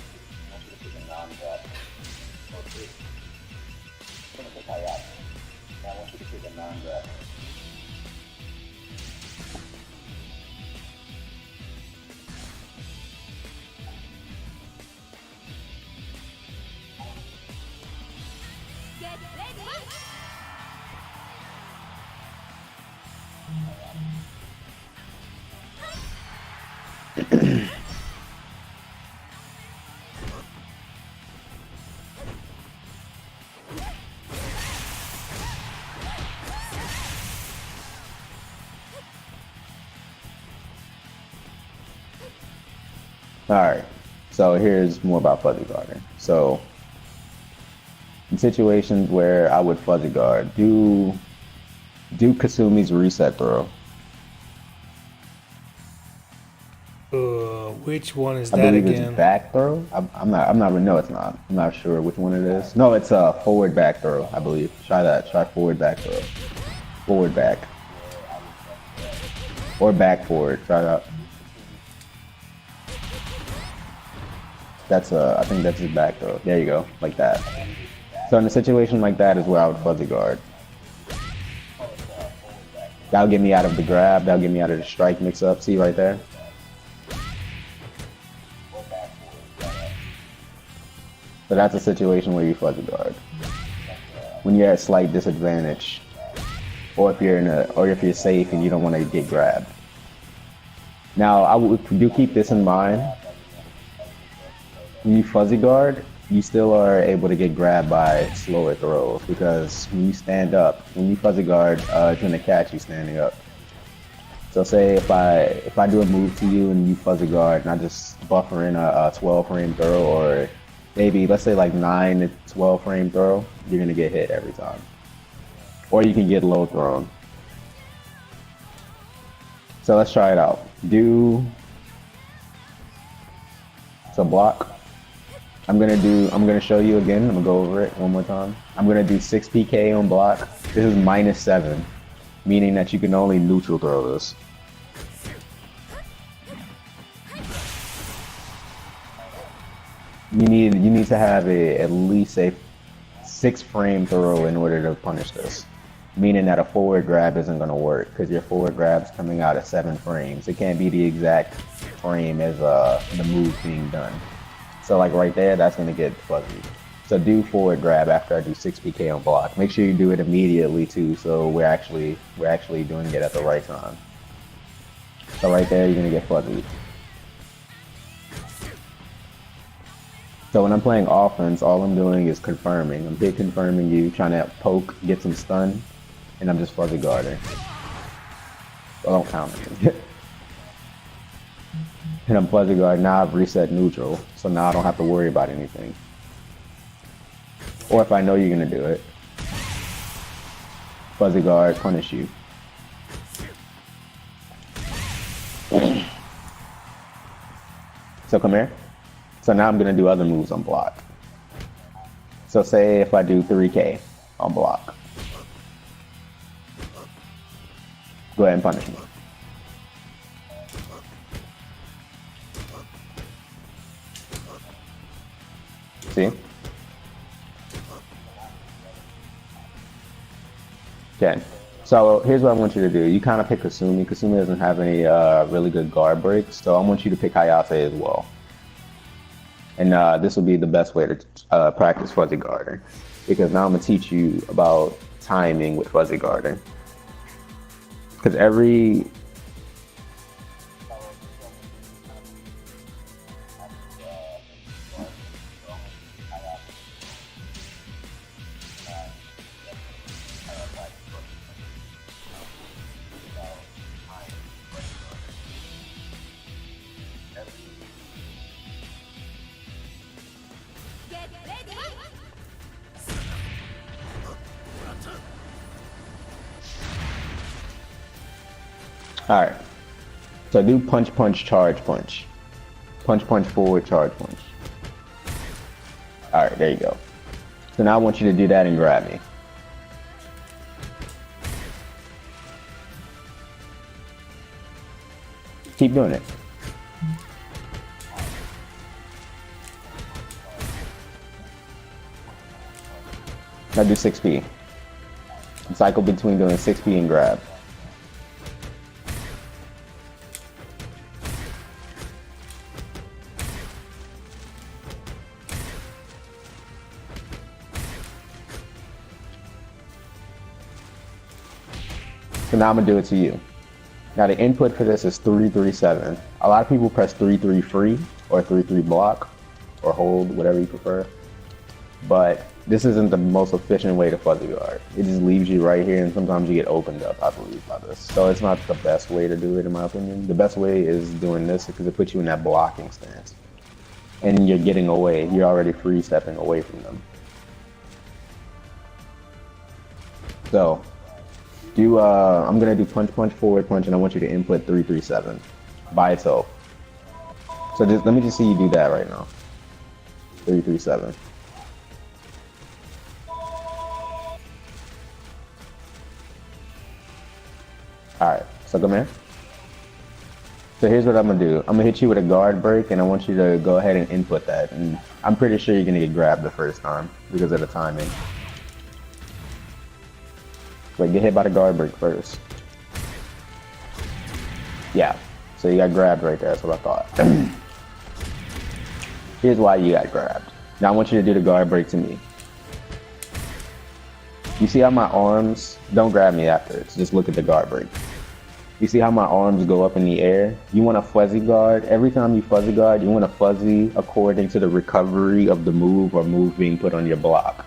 want you to pick a non-grappler. So I'm gonna pick Hayate. Now I want you to pick a non-grappler. Get ready. Alright, so here's more about fuzzy guarding. So, in situations where I would fuzzy guard, do Kasumi's reset throw. which one is I that believe again? it's back throw. No, it's not. I'm not sure which one it is. No, it's a forward back throw, I believe. Try that. Try forward back throw. Forward back. Or back forward. Try that. I think that's his back throw. There you go, like that. So in a situation like that is where I would fuzzy guard. That'll get me out of the grab, that'll get me out of the strike mix up, see right there? So that's a situation where you fuzzy guard. When you're at slight disadvantage, or if you're safe and you don't want to get grabbed. Now I would do keep this in mind. When you fuzzy guard, you still are able to get grabbed by slower throws because when you stand up, when you fuzzy guard, it's gonna catch you standing up. So say if I do a move to you and you fuzzy guard and I just buffer in a 12 frame throw, or maybe let's say like 9 to 12 frame throw, you're gonna get hit every time. Or you can get low thrown. So let's try it out. So block. I'm gonna show you again. I'm gonna go over it one more time. I'm gonna do 6 PK on block. This is -7, meaning that you can only neutral throw this. You need to have at least a 6 frame throw in order to punish this. Meaning that a forward grab isn't gonna work because your forward grab's coming out at 7 frames. It can't be the exact frame as the move being done. So like right there, that's gonna get fuzzy. So do forward grab after I do 6 PK on block. Make sure you do it immediately too, so we're actually doing it at the right time. So right there, you're gonna get fuzzy. So when I'm playing offense, all I'm doing is confirming. I'm hit confirming you, trying to poke, get some stun, and I'm just fuzzy guarding. So don't count it. And I'm fuzzy guard, now I've reset neutral, so now I don't have to worry about anything. Or if I know you're gonna do it, fuzzy guard, punish you. So come here. So now I'm gonna do other moves on block. So say if I do 3K on block. Go ahead and punish me. See? Okay. So here's what I want you to do. You kind of pick Kasumi. Kasumi doesn't have any really good guard breaks, so I want you to pick Hayate as well. And this will be the best way to practice fuzzy guarding, because now I'm gonna teach you about timing with fuzzy guarding. Because every Get ready. Alright. So do punch, punch, charge, punch. Punch, punch, forward, charge, punch. Alright, there you go. So now I want you to do that and grab me. Keep doing it. Now do 6P. Cycle between doing 6P and grab. So now I'm gonna do it to you. Now the input for this is 3-3-7. A lot of people press 3-3 free or 3-3 block or hold, whatever you prefer. But this isn't the most efficient way to fuzzy guard. It just leaves you right here, and sometimes you get opened up, I believe, by this. So it's not the best way to do it, in my opinion. The best way is doing this because it puts you in that blocking stance. And you're getting away. You're already free stepping away from them. So I'm gonna do punch, punch, forward, punch, and I want you to input 3-3-7 by itself. So let me just see you do that right now. 3-3-7. Alright, so come here. So here's what I'm gonna do. I'm gonna hit you with a guard break, and I want you to go ahead and input that. And I'm pretty sure you're gonna get grabbed the first time because of the timing. But get hit by the guard break first. Yeah, so you got grabbed right there, that's what I thought. Here's why you got grabbed. Now I want you to do the guard break to me. You see how my arms, don't grab me afterwards, just look at the guard break. You see how my arms go up in the air? You want a fuzzy guard. Every time you fuzzy guard, you want a fuzzy according to the recovery of the move or move being put on your block.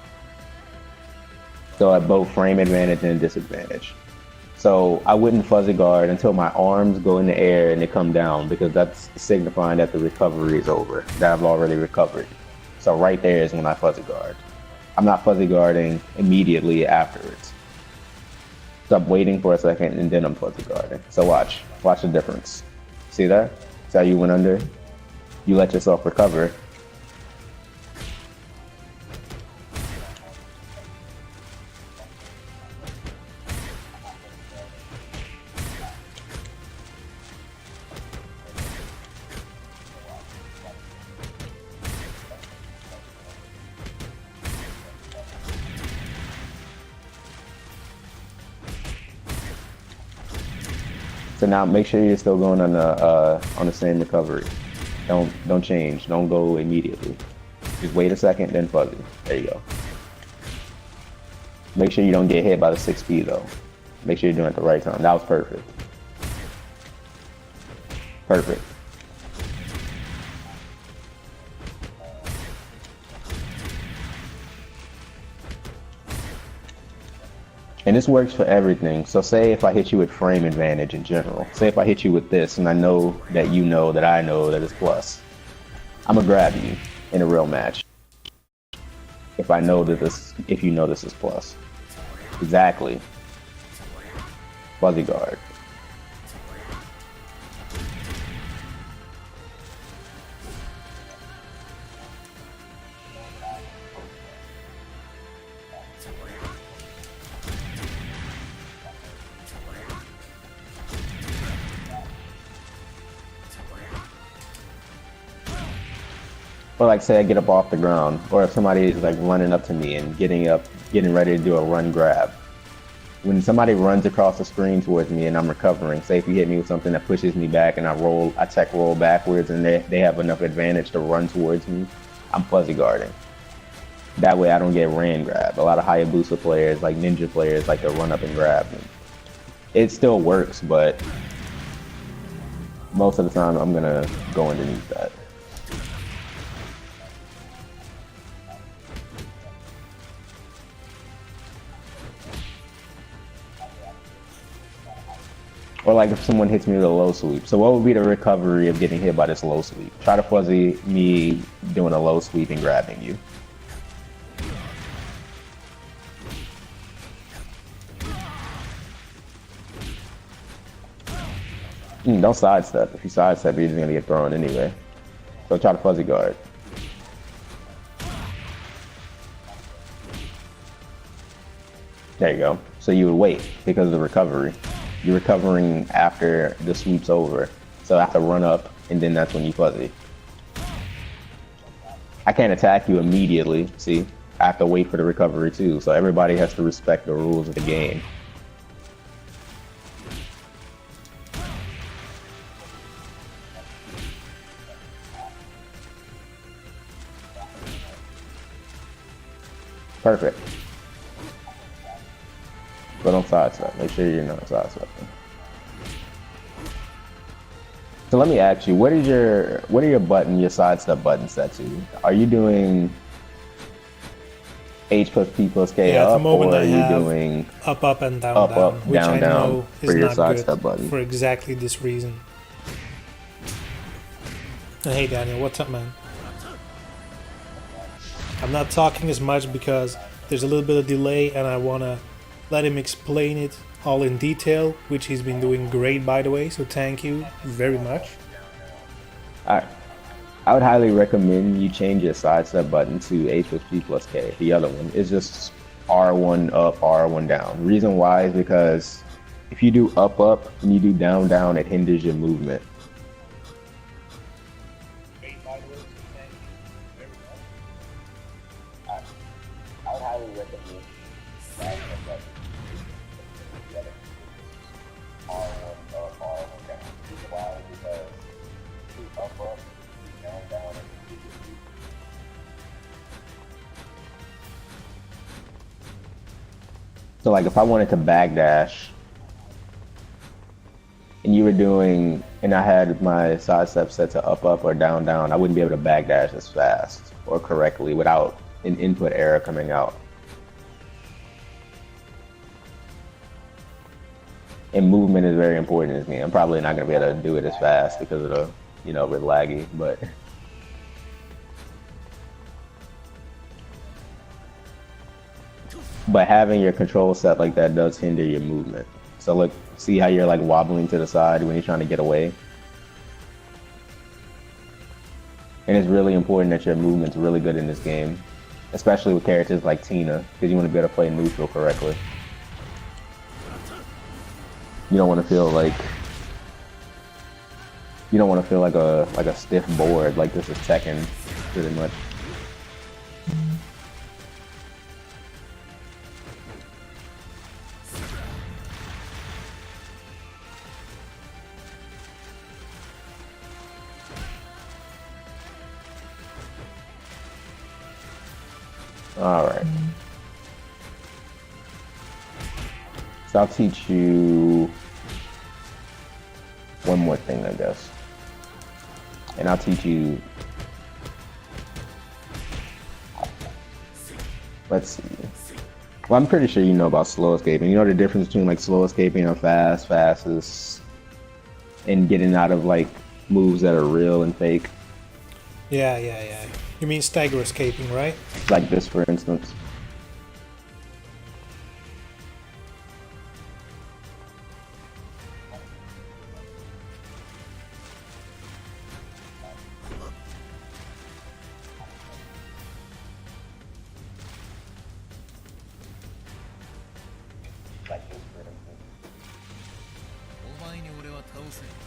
So at both frame advantage and disadvantage. So I wouldn't fuzzy guard until my arms go in the air and they come down, because that's signifying that the recovery is over, that I've already recovered. So right there is when I fuzzy guard. I'm not fuzzy guarding immediately afterwards. So I'm waiting for a second and then I'm fuzzy guarding. So watch the difference. See that? See how you went under? You let yourself recover. So now make sure you're still going on the same recovery. Don't change. Don't go immediately. Just wait a second, then fuzzy. There you go. Make sure you don't get hit by the 6P though. Make sure you're doing it at the right time. That was perfect. Perfect. And this works for everything. So say if I hit you with frame advantage in general. Say if I hit you with this and I know that you know that I know that it's plus. I'm gonna grab you in a real match. If I know that if you know this is plus. Exactly. Fuzzy guard. Or like say I get up off the ground, or if somebody is like running up to me and getting ready to do a run grab. when somebody runs across the screen towards me and I'm recovering, say if you hit me with something that pushes me back and I check roll backwards and they have enough advantage to run towards me, I'm fuzzy guarding. That way I don't get ran grab. A lot of Hayabusa players, like ninja players, like to run up and grab me. It still works, but most of the time I'm gonna go underneath that. Or like if someone hits me with a low sweep. So what would be the recovery of getting hit by this low sweep? Try to fuzzy me doing a low sweep and grabbing you. Don't sidestep. If you sidestep, you're just gonna get thrown anyway. So try to fuzzy guard. There you go. So you would wait because of the recovery. You're recovering after the sweep's over. So I have to run up, and then that's when you fuzzy. I can't attack you immediately, see? I have to wait for the recovery too, so everybody has to respect the rules of the game. Perfect. But don't sidestep. Make sure you're not sidestepping. So let me ask you, what are your sidestep buttons set to? Are you doing H plus P plus K at up, the moment or are I you have doing up and down, up, down, which down, I know for is your not sidestep good button? for exactly this reason. And hey Daniel, what's up, man? I'm not talking as much because there's a little bit of delay and I want to let him explain it all in detail, which he's been doing great, by the way, so thank you very much. I would highly recommend you change your sidestep button to H plus P plus K. The other one is just R1 up, R1 down. Reason why is because if you do up, up, and you do down, down, it hinders your movement. I would highly recommend sidestep button. R1 up, R1 down. Reason why is because do up, up, down, down, and so like if I wanted to backdash and you were doing, and I had my sidestep set to up, up, or down, down, I wouldn't be able to backdash as fast or correctly without an input error coming out. And movement is very important in this game. I'm probably not going to be able to do it as fast because of the, you know, we're laggy, but having your control set like that does hinder your movement. So look, see how you're like wobbling to the side when you're trying to get away? And it's really important that your movement's really good in this game, especially with characters like Tina, because you want to be able to play neutral correctly. You don't want to feel like a stiff board like this is Tekken, pretty much. All right. So I'll teach you one more thing, I guess. And I'll teach you, let's see. Well, I'm pretty sure you know about slow escaping. You know the difference between like slow escaping and fast is, and getting out of like moves that are real and fake. Yeah. You mean stagger escaping, right? Like this, for instance.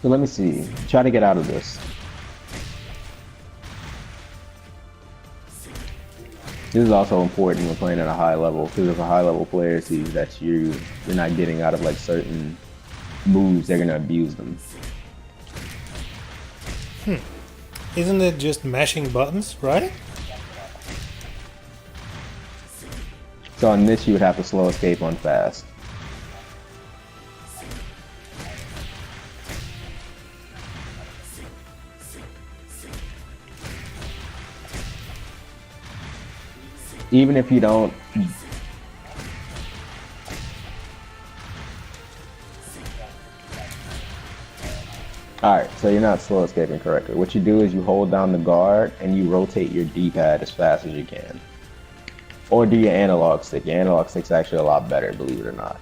So let me see. Try to get out of this. This is also important when playing at a high level, because if a high level player sees that you're not getting out of like certain moves, they're gonna abuse them. Isn't it just mashing buttons, right? So on this, you would have to slow escape on fast. Even if you don't... Alright, so you're not slow escaping correctly. What you do is you hold down the guard and you rotate your D-pad as fast as you can. Or do your analog stick. Your analog stick's actually a lot better, believe it or not.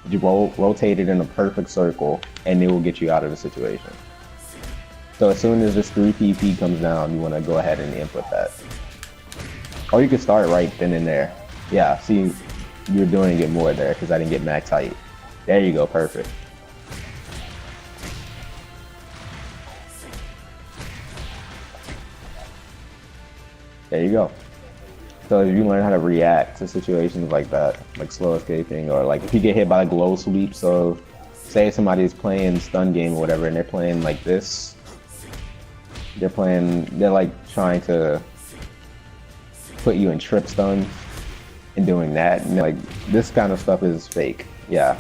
You rotate it in a perfect circle and it will get you out of the situation. So as soon as this 3 PP comes down, you want to go ahead and input that. Or you can start right then and there. Yeah, see, you're doing it more there because I didn't get max height. There you go, perfect. There you go. So if you learn how to react to situations like that, like slow escaping, or like if you get hit by a glow sweep, so say somebody's playing stun game or whatever and they're playing like this, they're like trying to put you in trip stuns and doing that, and like this kind of stuff is fake. Yeah,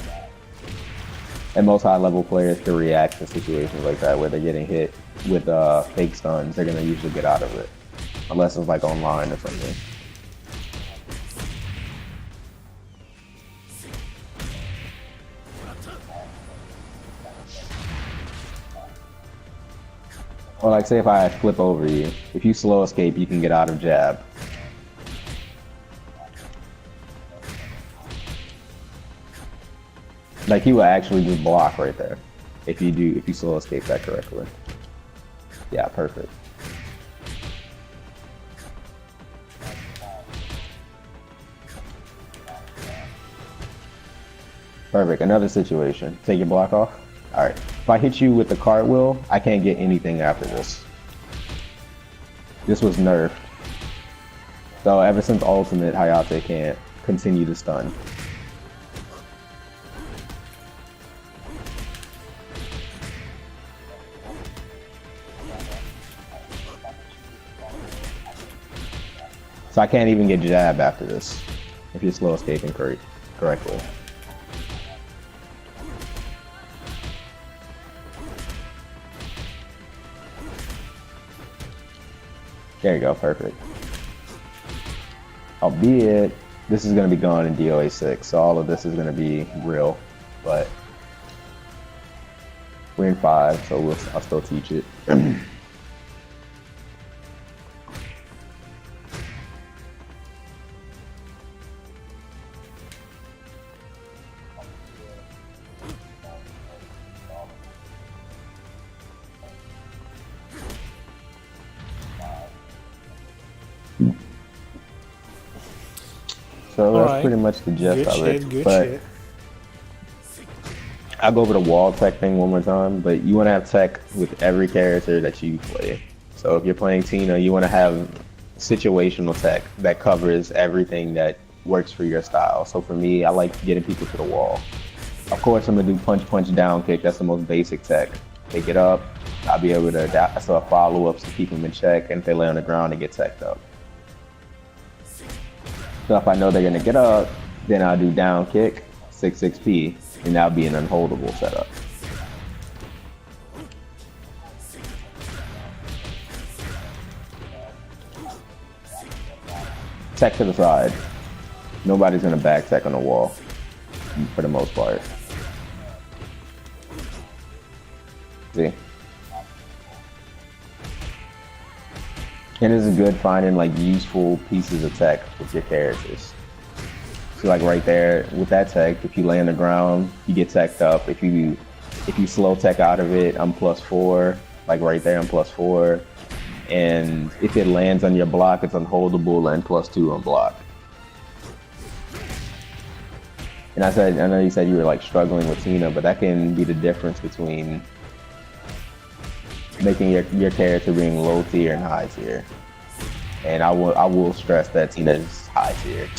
and most high level players can react to situations like that where they're getting hit with fake stuns. They're gonna usually get out of it unless it's like online or something. Or like say if I flip over you, if you slow escape, you can get out of jab. Like he will actually just block right there if you slow escape that correctly. Yeah, perfect. Perfect. Another situation. Take your block off. All right. If I hit you with the cartwheel, I can't get anything after this. This was nerfed. So ever since Ultimate, Hayate can't continue to stun. So I can't even get jab after this if you're slow escaping correctly. There you go, perfect. Albeit, this is going to be gone in DOA 6, so all of this is going to be real, but we're in 5, so I'll still teach it. So that's pretty much the gist of it. Good but shit. I'll go over the wall tech thing one more time, but you want to have tech with every character that you play. So if you're playing Tina, you want to have situational tech that covers everything that works for your style. So for me, I like getting people to the wall. Of course, I'm going to do punch, down kick. That's the most basic tech. They get up, I'll be able to follow-ups to keep them in check, and if they lay on the ground, they get teched up. So if I know they're going to get up, then I'll do down kick, 6 XP, and that'll be an unholdable setup. Tech to the side. Nobody's going to back tech on the wall, for the most part. See? And this is good finding like useful pieces of tech with your characters. So like right there with that tech, if you lay on the ground, you get teched up. If you slow tech out of it, I'm +4. Like right there, I'm +4. And if it lands on your block, it's unholdable and +2 on block. And I know you said you were like struggling with Tina, but that can be the difference between making your character being low tier and high tier. And I will stress that Tina is high tier.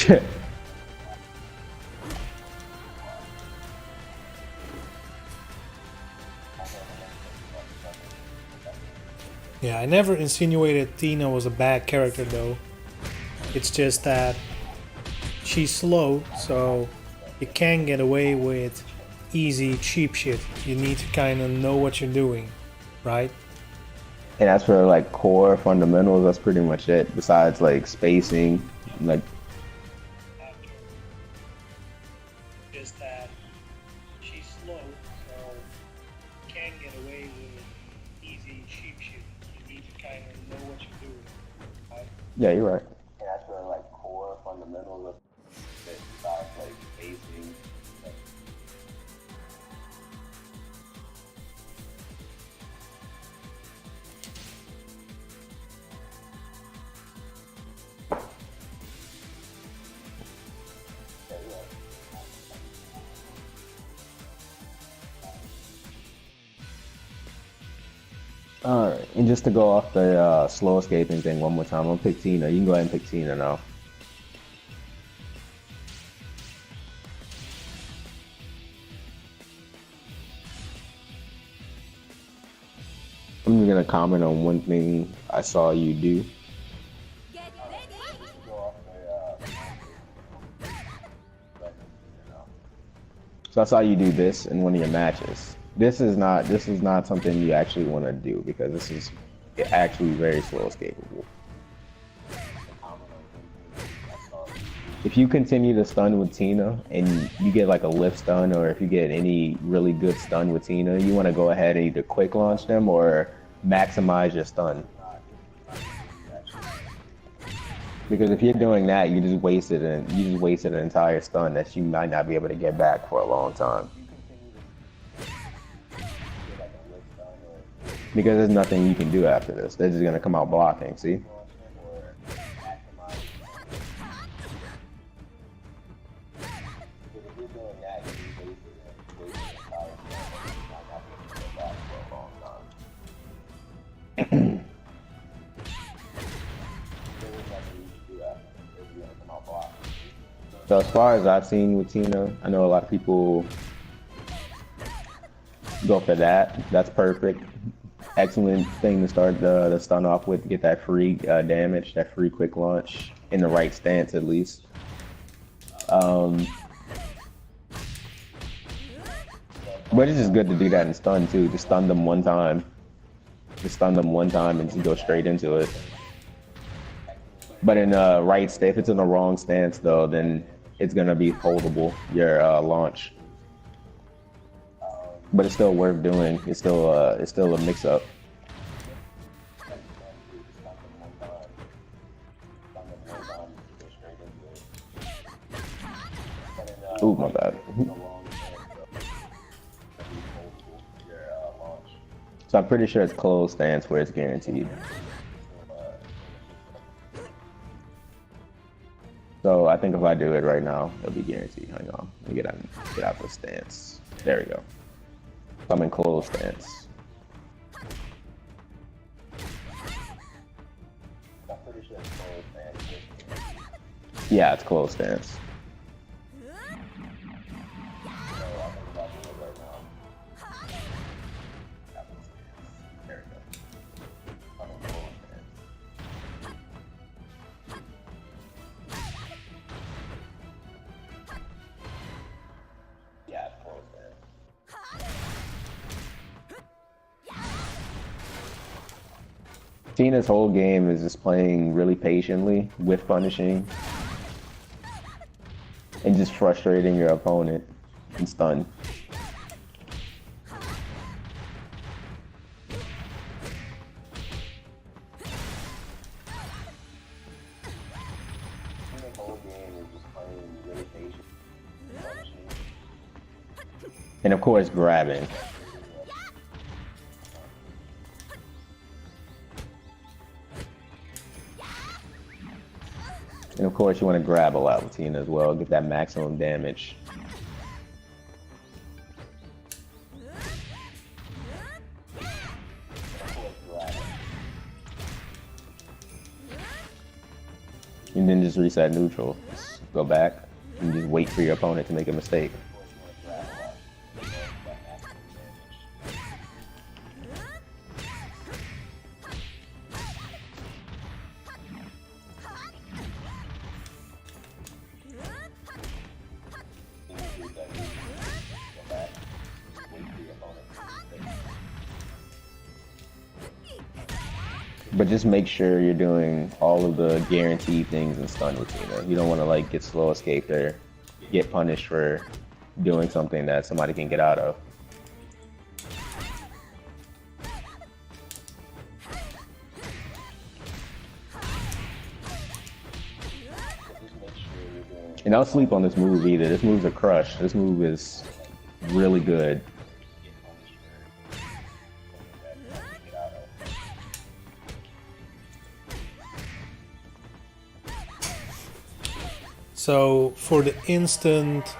Yeah, I never insinuated Tina was a bad character though. It's just that she's slow, so you can't get away with easy, cheap shit. You need to kind of know what you're doing, right? And as for like core fundamentals, that's pretty much it. Besides like spacing, like Just that she's slow, so you can't get away with easy, cheap shit. You need to kind of know what you're doing, right? yeah, you're right. And as for like core fundamentals, besides like spacing. Alright, and just to go off the slow escaping thing one more time, I'm gonna pick Tina. You can go ahead and pick Tina now. I'm gonna comment on one thing I saw you do. Get ready. So I saw you do this in one of your matches. This is not something you actually want to do because this is actually very slow escapable. If you continue to stun with Tina and you get like a lift stun, or if you get any really good stun with Tina, you want to go ahead and either quick launch them or maximize your stun. Because if you're doing that, you just wasted an entire stun that you might not be able to get back for a long time. Because there's nothing you can do after this. They're just gonna come out blocking, see? So as far as I've seen with Tina, I know a lot of people go for that. That's perfect. Excellent thing to start the stun off with. Get that free damage, that free quick launch in the right stance at least. But it's just good to do that in stun too. Just stun them one time. Just stun them one time and just go straight into it. But in the right stance, if it's in the wrong stance though, then it's gonna be holdable, your launch. But it's still worth doing. It's still a mix-up. Ooh, my bad. So I'm pretty sure it's closed stance where it's guaranteed. So I think if I do it right now, it'll be guaranteed. Hang on, let me get out the stance. There we go. I'm in closed stance. I'm pretty sure it's closed stance. Yeah, it's closed stance. Tina's whole game is just playing really patiently with punishing and just frustrating your opponent and stun. Tina's whole game is just playing really patient, punishing, and of course grabbing. And of course you want to grab a lot with Tina as well, get that maximum damage. and then just reset neutral. Just go back and just wait for your opponent to make a mistake. But just make sure you're doing all of the guaranteed things in stun with Tina. You don't want to like get slow escaped or get punished for doing something that somebody can get out of. And don't sleep on this move either. This move's a crush. This move is really good. So for the instant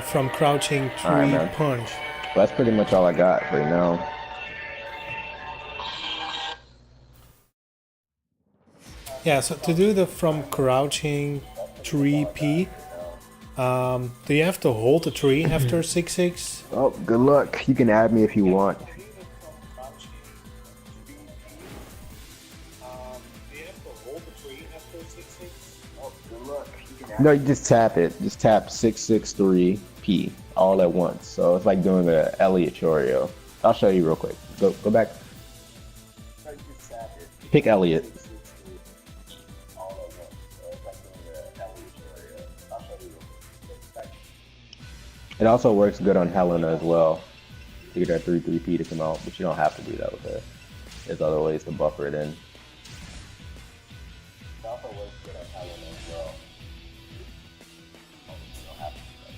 from crouching tree punch. Well, that's pretty much all I got right now. Yeah, so to do the from crouching tree P, do you have to hold the tree after 6-6? Oh, good luck. You can add me if you want. No, you just tap it. Just tap 663P all at once. So it's like doing a Elliott Choreo. I'll show you real quick. Go back. Pick Elliott. It also works good on Helena as well. You get that 3-3P to come out, but you don't have to do that with her. There's other ways to buffer it in. It also works good on Helena as well. You don't have to do that.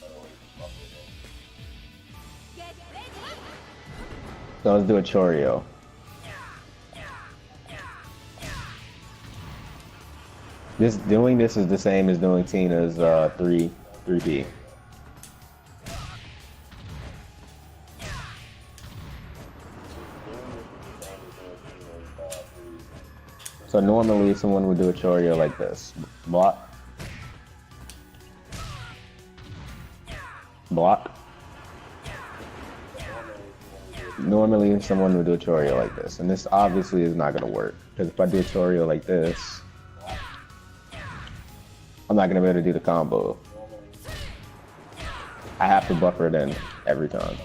Other ways to buffer it in. So let's do a Choreo. Doing this is the same as doing Tina's 3B. So normally someone would do a Choreo like this. Block. Block. Normally someone would do a Choreo like this. And this obviously is not going to work. Because if I do a Choreo like this, I'm not going to be able to do the combo. I have to buffer it in every time.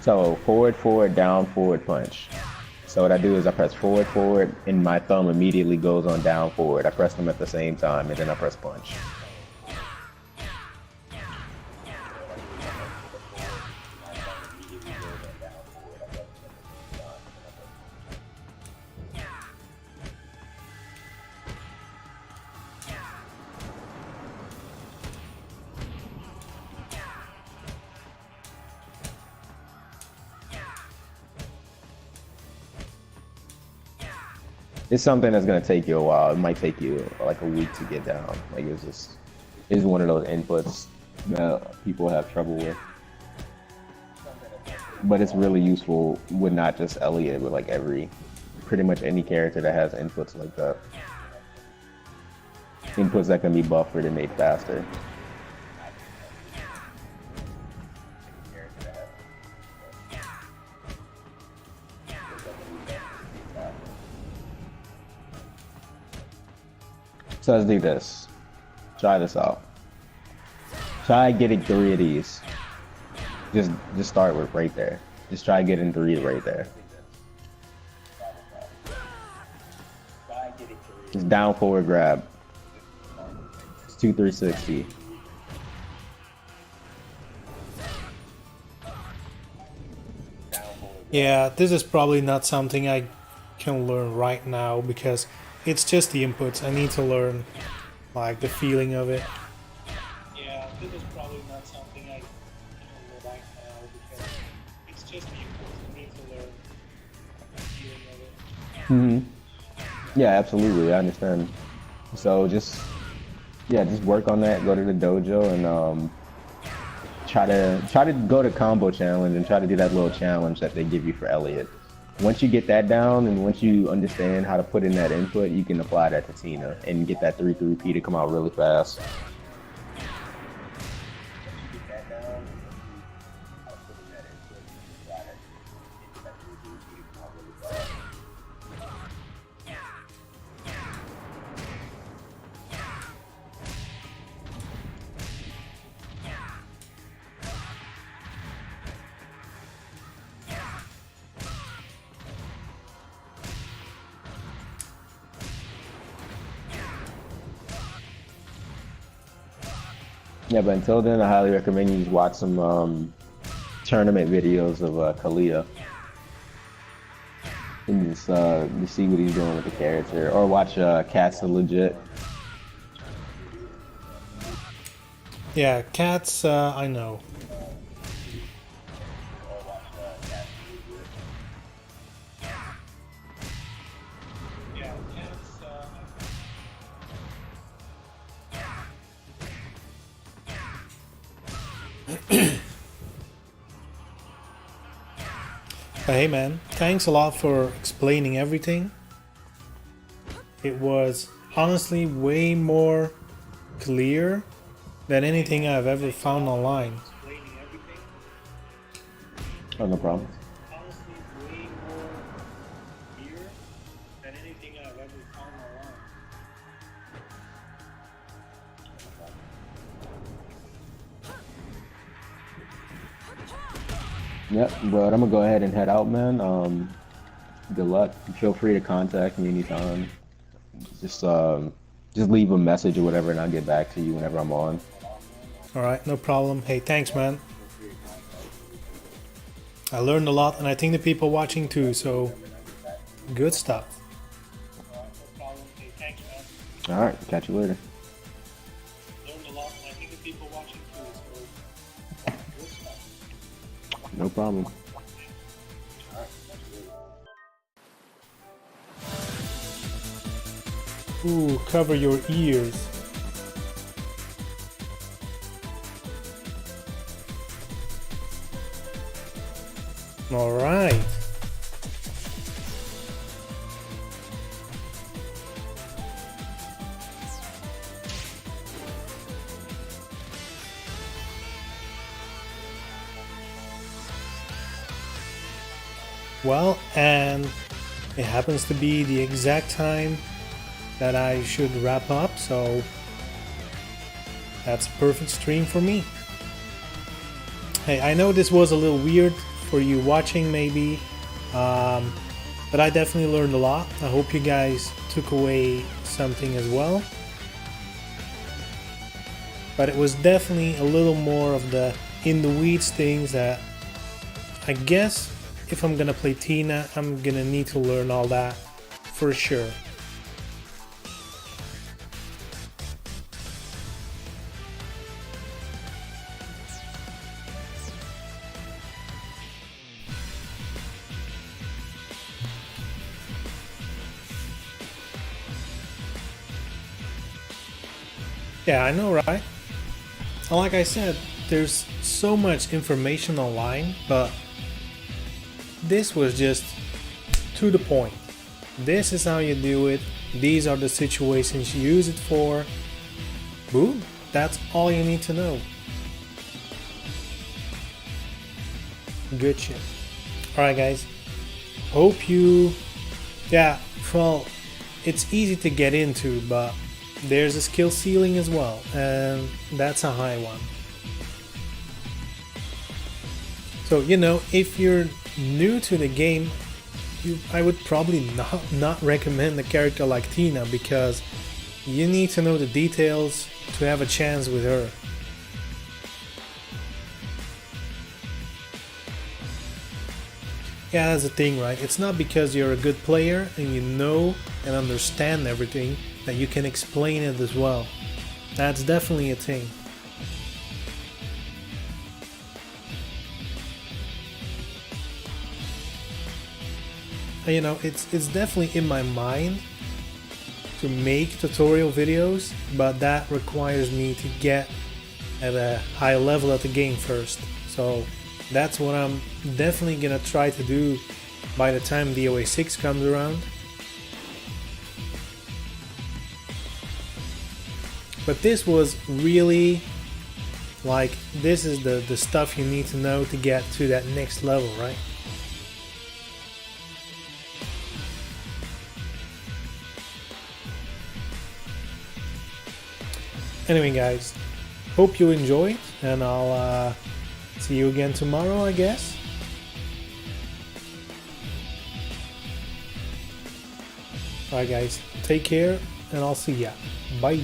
So forward, forward, down, forward, punch. So what I do is I press forward, forward, and my thumb immediately goes on down, forward. I press them at the same time, and then I press punch. It's something that's gonna take you a while. It might take you like a week to get down. Like it's one of those inputs that people have trouble with. But it's really useful with not just Elliott, but like pretty much any character that has inputs like that. Inputs that can be buffered and made faster. So let's do this. Try this out. Try getting 3 of these. Just start with right there. Just try getting 3 right there. Just down forward grab. It's 2 360. Yeah, this is probably not something I can learn right now because it's just the inputs. I need to learn like the feeling of it. Yeah, this is probably not something I can learn right now because it's just the inputs. I need to learn the feeling of it. Yeah, absolutely. I understand. So just yeah, just work on that. Go to the dojo and try to go to combo challenge and try to do that little challenge that they give you for Elliot. Once you get that down and once you understand how to put in that input, you can apply that to Tina and get that 3-3P to come out really fast. Yeah, but until then, I highly recommend you just watch some tournament videos of Kalia and just see what he's doing with the character, or watch Cats are Legit. Yeah, Cats, I know. But hey man, thanks a lot for explaining everything. It was honestly way more clear than anything I've ever found online. Oh, no problem. Honestly, way more clear than anything I've ever found online. Yep, but I'm gonna go ahead and head out, man. Good luck. Feel free to contact me anytime. Just leave a message or whatever, and I'll get back to you whenever I'm on. Alright, no problem. Hey, thanks man. I learned a lot and I think the people watching too, so good stuff. All right, catch you later. Learned a lot and I think the people watching too, so good stuff. No problem. Ooh, cover your ears. All right. Well, and it happens to be the exact time that I should wrap up, so that's a perfect stream for me. Hey, I know this was a little weird for you watching maybe, but I definitely learned a lot. I hope you guys took away something as well. But it was definitely a little more of the in the weeds things that I guess if I'm gonna play Tina, I'm gonna need to learn all that for sure. Yeah, I know, right? Like I said, there's so much information online, but this was just to the point. This is how you do it. These are the situations you use it for. Boom. That's all you need to know. Good shit. Alright guys. Hope you... Yeah, well, it's easy to get into, but there's a skill ceiling as well, and that's a high one. So, you know, if you're new to the game, I would probably not recommend a character like Tina, because you need to know the details to have a chance with her. Yeah, that's the thing, right? It's not because you're a good player and you know and understand everything that you can explain it as well. That's definitely a thing. You know, it's definitely in my mind to make tutorial videos, but that requires me to get at a high level at the game first. So that's what I'm definitely gonna try to do by the time DOA 6 comes around. But this was really like, this is the stuff you need to know to get to that next level, right? Anyway guys, hope you enjoyed, and I'll see you again tomorrow, I guess. Alright guys, take care, and I'll see ya. Bye.